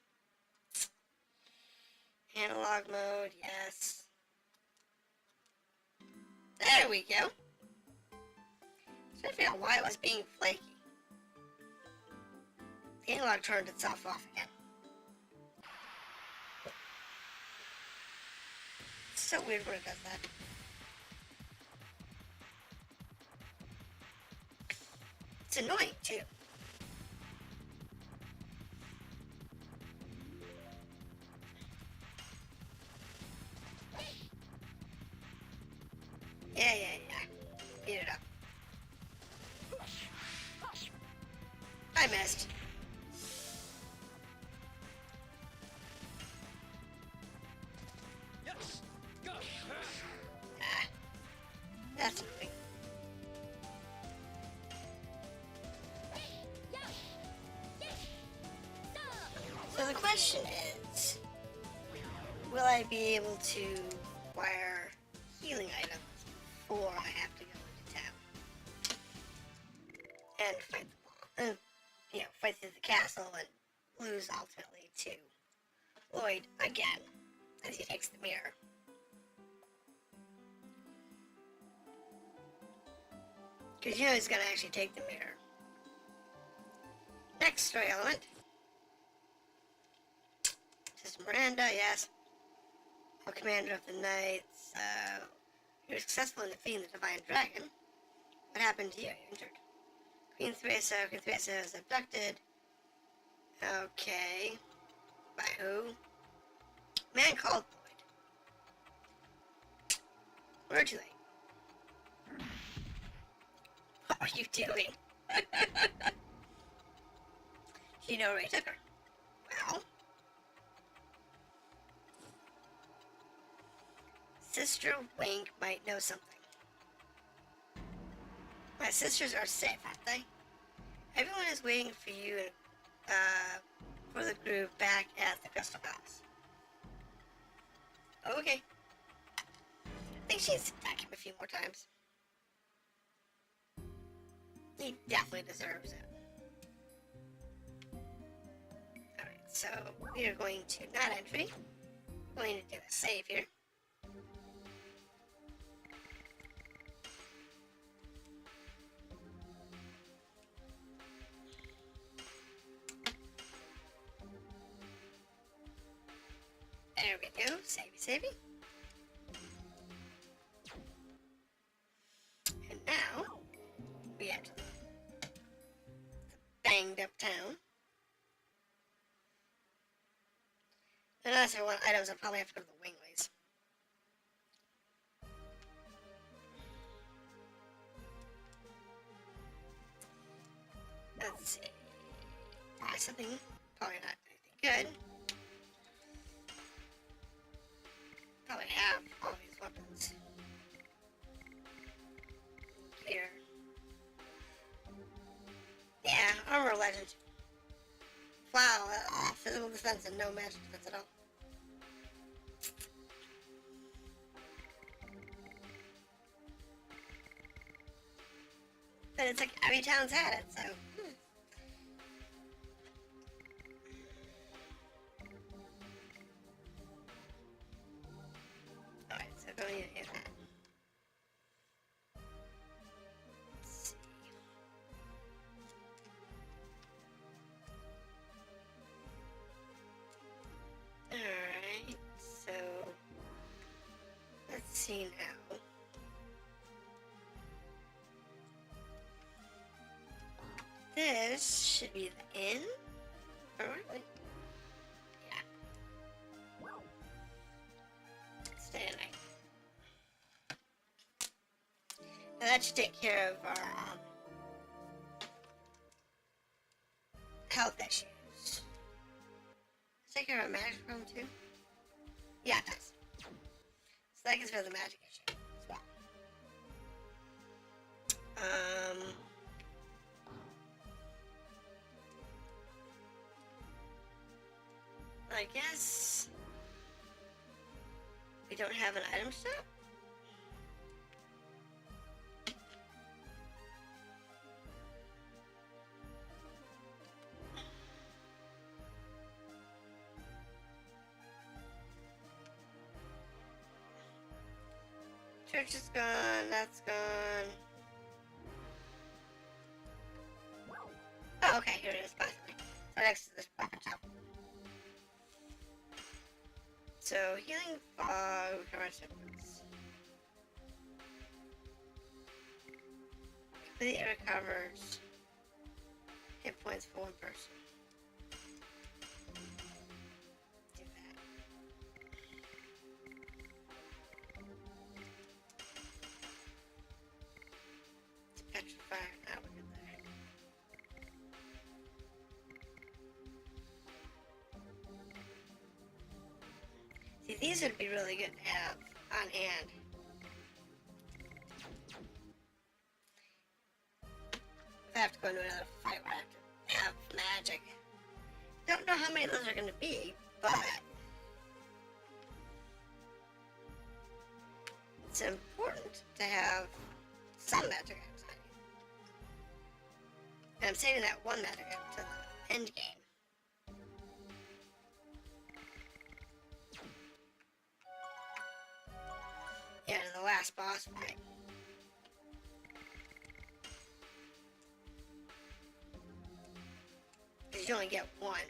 Analog mode, yes. There we go. Trying to figure out why it was being flaky. The analog turned itself off again. It's so weird when it does that. It's annoying too. Yeah. Beat it up. I missed. That's annoying. So the question is, will I be able to acquire healing items before I have to go into town and fight the ball? And, fight through the castle and lose ultimately to Lloyd again as he takes the mirror. Because he's gonna actually take the mirror. Next story element. This is Miranda, yes. Commander of the Knights. You were successful in defeating the Divine Dragon. What happened to you? You injured. Queen Theresa is abducted. Okay. By who? Man called Lloyd. We're too late. What are you doing? You know where he took her. Well. Sister Wink might know something. My sisters are safe, aren't they? Everyone is waiting for you for the group back at the Crystal Palace. Okay. I think she's attacked him a few more times. He definitely deserves it. Alright, so we are going to not entry. We're going to do a save here. There we go. Savey. Unless I want items, I'll probably have to go to the Wingways. Let's see. Buy something. Probably not anything good. Probably have all these weapons. Here. Yeah, armor legend. Wow, physical defense and no magic defense at all. But it's like every town's had it, so. Alright, so go in here. Let's see. Alright, so. Let's see now. This should be the inn. Or what? Yeah. Stay at night. Now that should take care of our health issues. Does it take care of our magic problem too? Yeah, it does. So that gets rid of the magic issue as well. I guess we don't have an item shop. Church is gone, that's gone. Oh, okay, here it is, by the way. So next to this pocket top. So, healing fog, recover symptoms. Completely recovers hit points for one person. Do that. It's petrified. Now we're good there. See, these would be really good to have on hand. If I have to go into another fight where I have to have magic. Don't know how many of those are going to be, but it's important to have some magic items on you. And I'm saving that one magic item to the end game. Yeah, to the last boss fight. Because you only get one.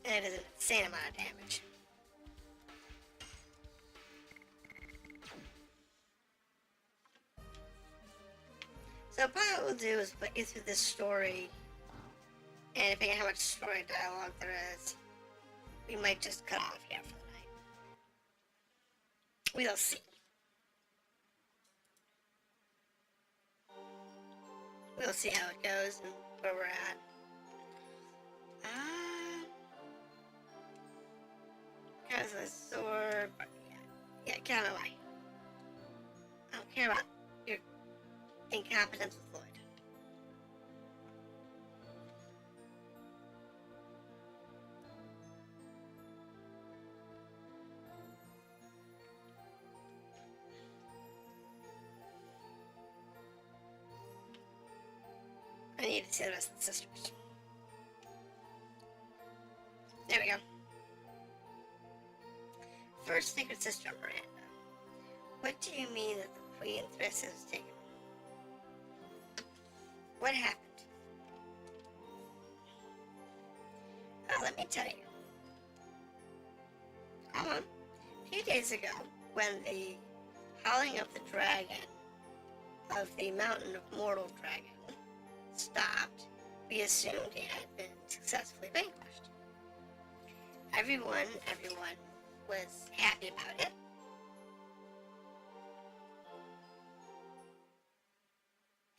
And it is an insane amount of damage. So probably what we'll do is put you through this story. And depending on how much story dialogue there is, we might just cut off here for the night. We'll see. We'll see how it goes and where we're at. Because the sword. Yeah, get out of my way. I don't care about your incompetence with Lloyd. I need to see the rest of the sisters. There we go. First Sacred Sister, Miranda. What do you mean that the Queen Thriss has taken? What happened? Let me tell you. A few days ago, when the howling of the dragon, of the mountain of mortal dragon, stopped, we assumed it had been successfully vanquished. I everyone was happy about it.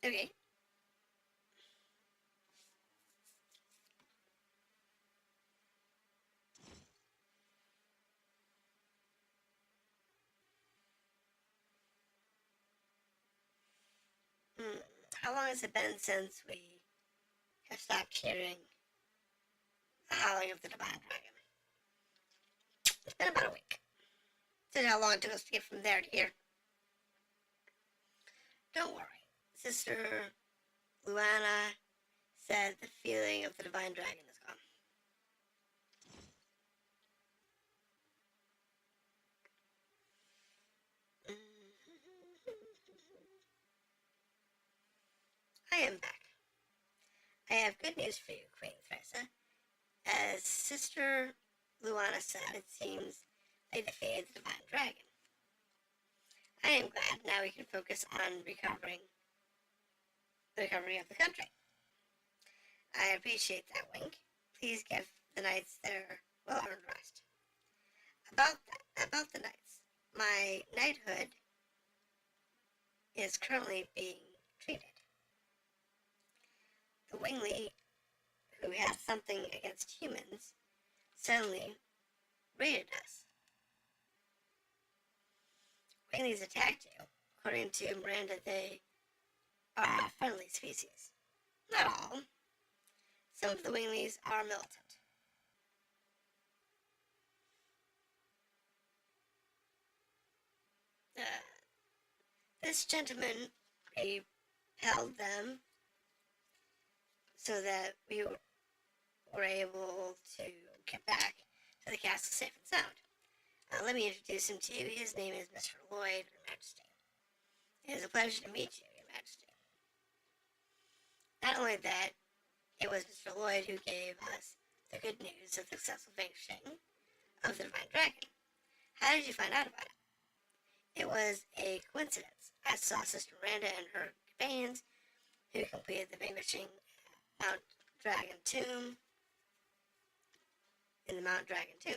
Okay. How long has it been since we have stopped hearing the howling of the Divine Dragon? It's been about a week. This is how long it took us to get from there to here. Don't worry. Sister Luana said the feeling of the Divine Dragon is gone. I am back. I have good news for you, Queen Theresa. As Sister Luana said, it seems they defeated the Divine Dragon. I am glad now we can focus on the recovery of the country. I appreciate that, Wink. Please give the knights their well-earned rest. About the knights. My knighthood is currently being treated. The Wingly, who has something against humans, suddenly raided us. Winglies attacked you. According to Miranda, they are a friendly species. Not all. Some of the Winglies are militant. This gentleman repelled them so that we were able to get back to the castle safe and sound. Let me introduce him to you. His name is Mr. Lloyd, Your Majesty. It is a pleasure to meet you, Your Majesty. Not only that, it was Mr. Lloyd who gave us the good news of the successful vanquishing of the Divine Dragon. How did you find out about it? It was a coincidence. I saw Sister Miranda and her companions who completed the vanquishing Mount Dragon Tomb in the Mount Dragon Tomb.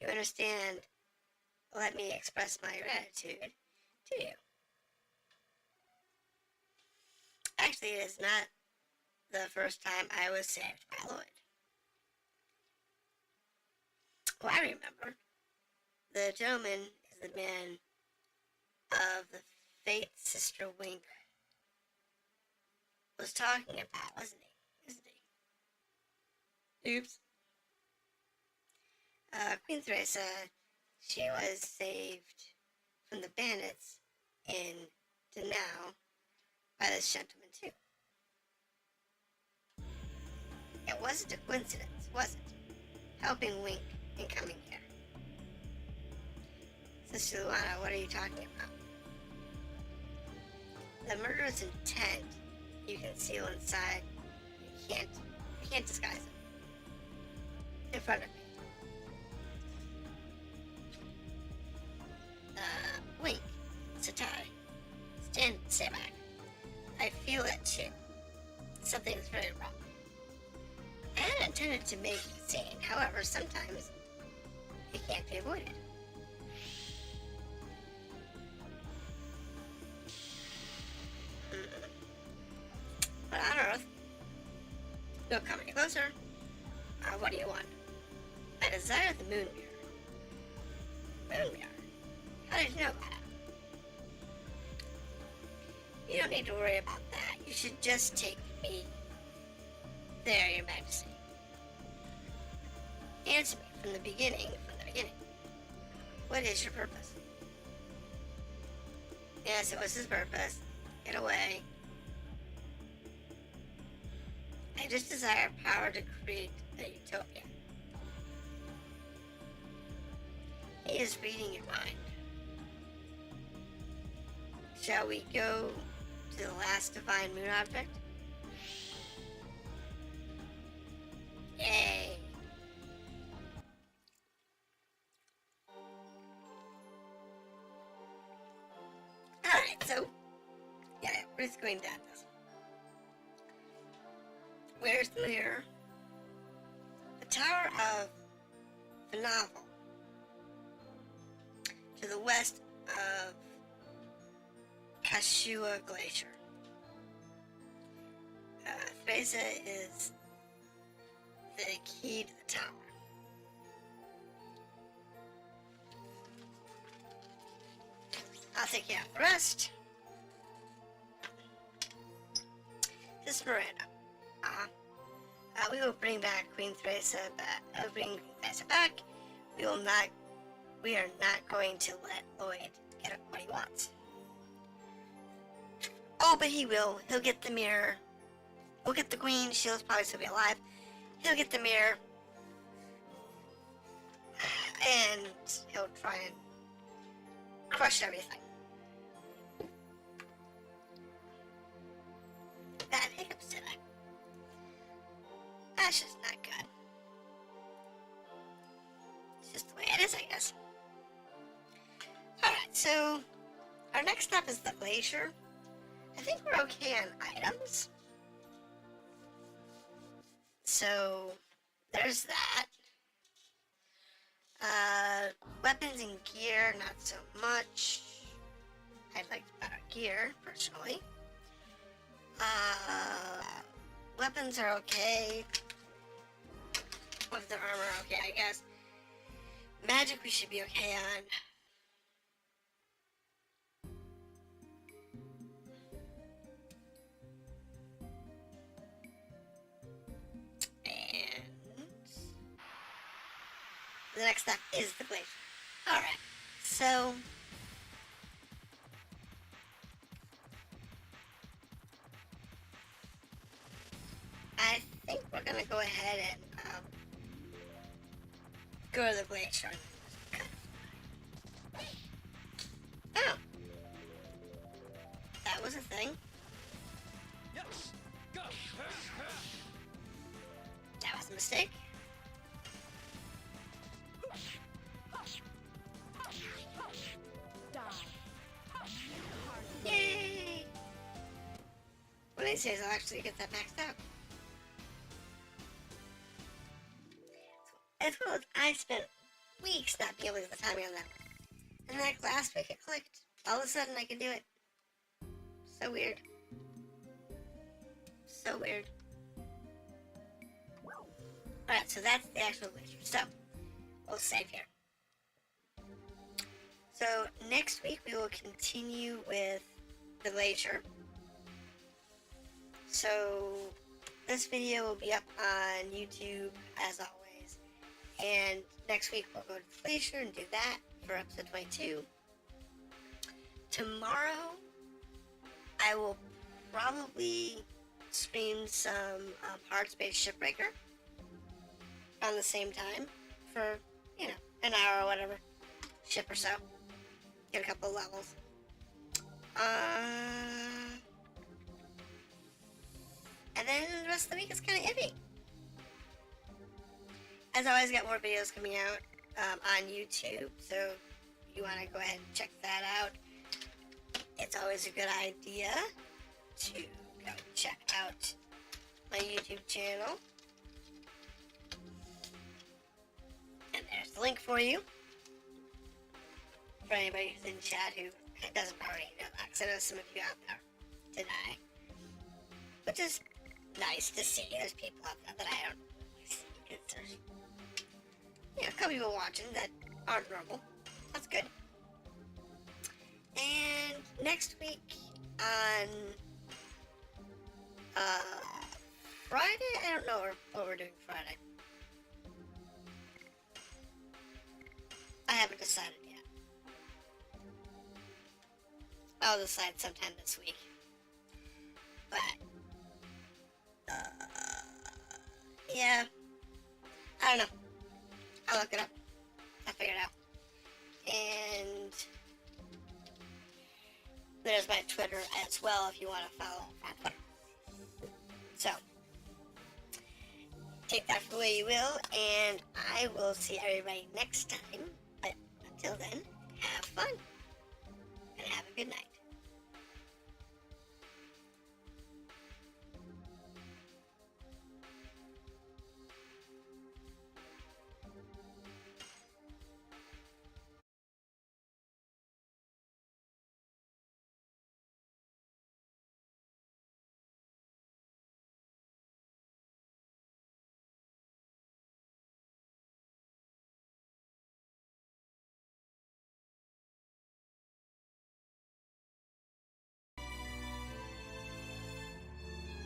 You understand? Let me express my gratitude to you. Actually, it is not the first time I was saved by Lloyd. Well, I remember. The gentleman is the man of the fate Sister Wink was talking about, wasn't he? Isn't he? Oops. Queen Theresa, she was saved from the bandits in Danao by this gentleman too. It wasn't a coincidence, was it? Helping Wink in coming here. Sister Luana, what are you talking about? The murderous intent you can seal inside. You can't disguise it. In front of me. Wink, Satai, stay back. I feel it too. Something is very wrong. I hadn't intended to make a scene, however, sometimes it can't be avoided. What on earth? Don't come any closer. What do you want? I desire the moon mirror. Moon mirror? How did you know about it? You don't need to worry about that. You should just take me there, Your Majesty. Answer me from the beginning. What is your purpose? Yes, it was his purpose. Get away. I just desire power to create a utopia. He is reading your mind. Shall we go to the last divine moon object? Yay! Alright, so, yeah, we're just going down this. Where's the mirror? The Tower of Finavel to the west of Kashua Glacier. Theresa is the key to the tower. I'll take care of the rest. This is Miranda. We will bring back Queen Theresa back. We are not going to let Lloyd get what he wants. Oh, but he will. He'll get the mirror. We'll get the queen. She'll probably still be alive. He'll get the mirror. And he'll try and crush everything. Bad hiccups today. That's just not good. It's just the way it is, I guess. Alright, so our next step is the glacier. I think we're okay on items. So there's that. Weapons and gear, not so much. I'd like better gear, personally. Weapons are okay. With the armor, okay, I guess. Magic we should be okay on. And the next step is the glacier. Alright, so I think we're gonna go ahead and go to the glacier. Oh, that was a thing. Yes. Go. That was a mistake. Yay! What I say is I'll actually get that maxed out. As well as I spent weeks not being able to get the timing on that. And like last week it clicked. All of a sudden I can do it. So weird. So weird. Alright, so that's the actual glacier. So, we'll save here. So, next week we will continue with the glacier. So, this video will be up on YouTube as always. And next week we'll go to the glacier and do that for episode 22. Tomorrow, I will probably stream some Hard Space Shipbreaker on the same time for, you know, an hour or whatever. Ship or so. Get a couple of levels. And then the rest of the week is kind of iffy. As always, got more videos coming out on YouTube, so if you want to go ahead and check that out, it's always a good idea to go check out my YouTube channel. And there's the link for you. For anybody who's in chat who doesn't already know that, because I know some of you out there deny. Which is nice to see. There's people out there that I don't see, because there's, you know, a couple people watching that aren't normal. That's good. And next week on Friday, I don't know what we're doing Friday. I haven't decided yet. I'll decide sometime this week. But yeah, I don't know. I'll look it up. I'll figure it out. And there's my Twitter as well if you want to follow on Twitter. So, take that for what you will, and I will see everybody next time. But until then, have fun, and have a good night.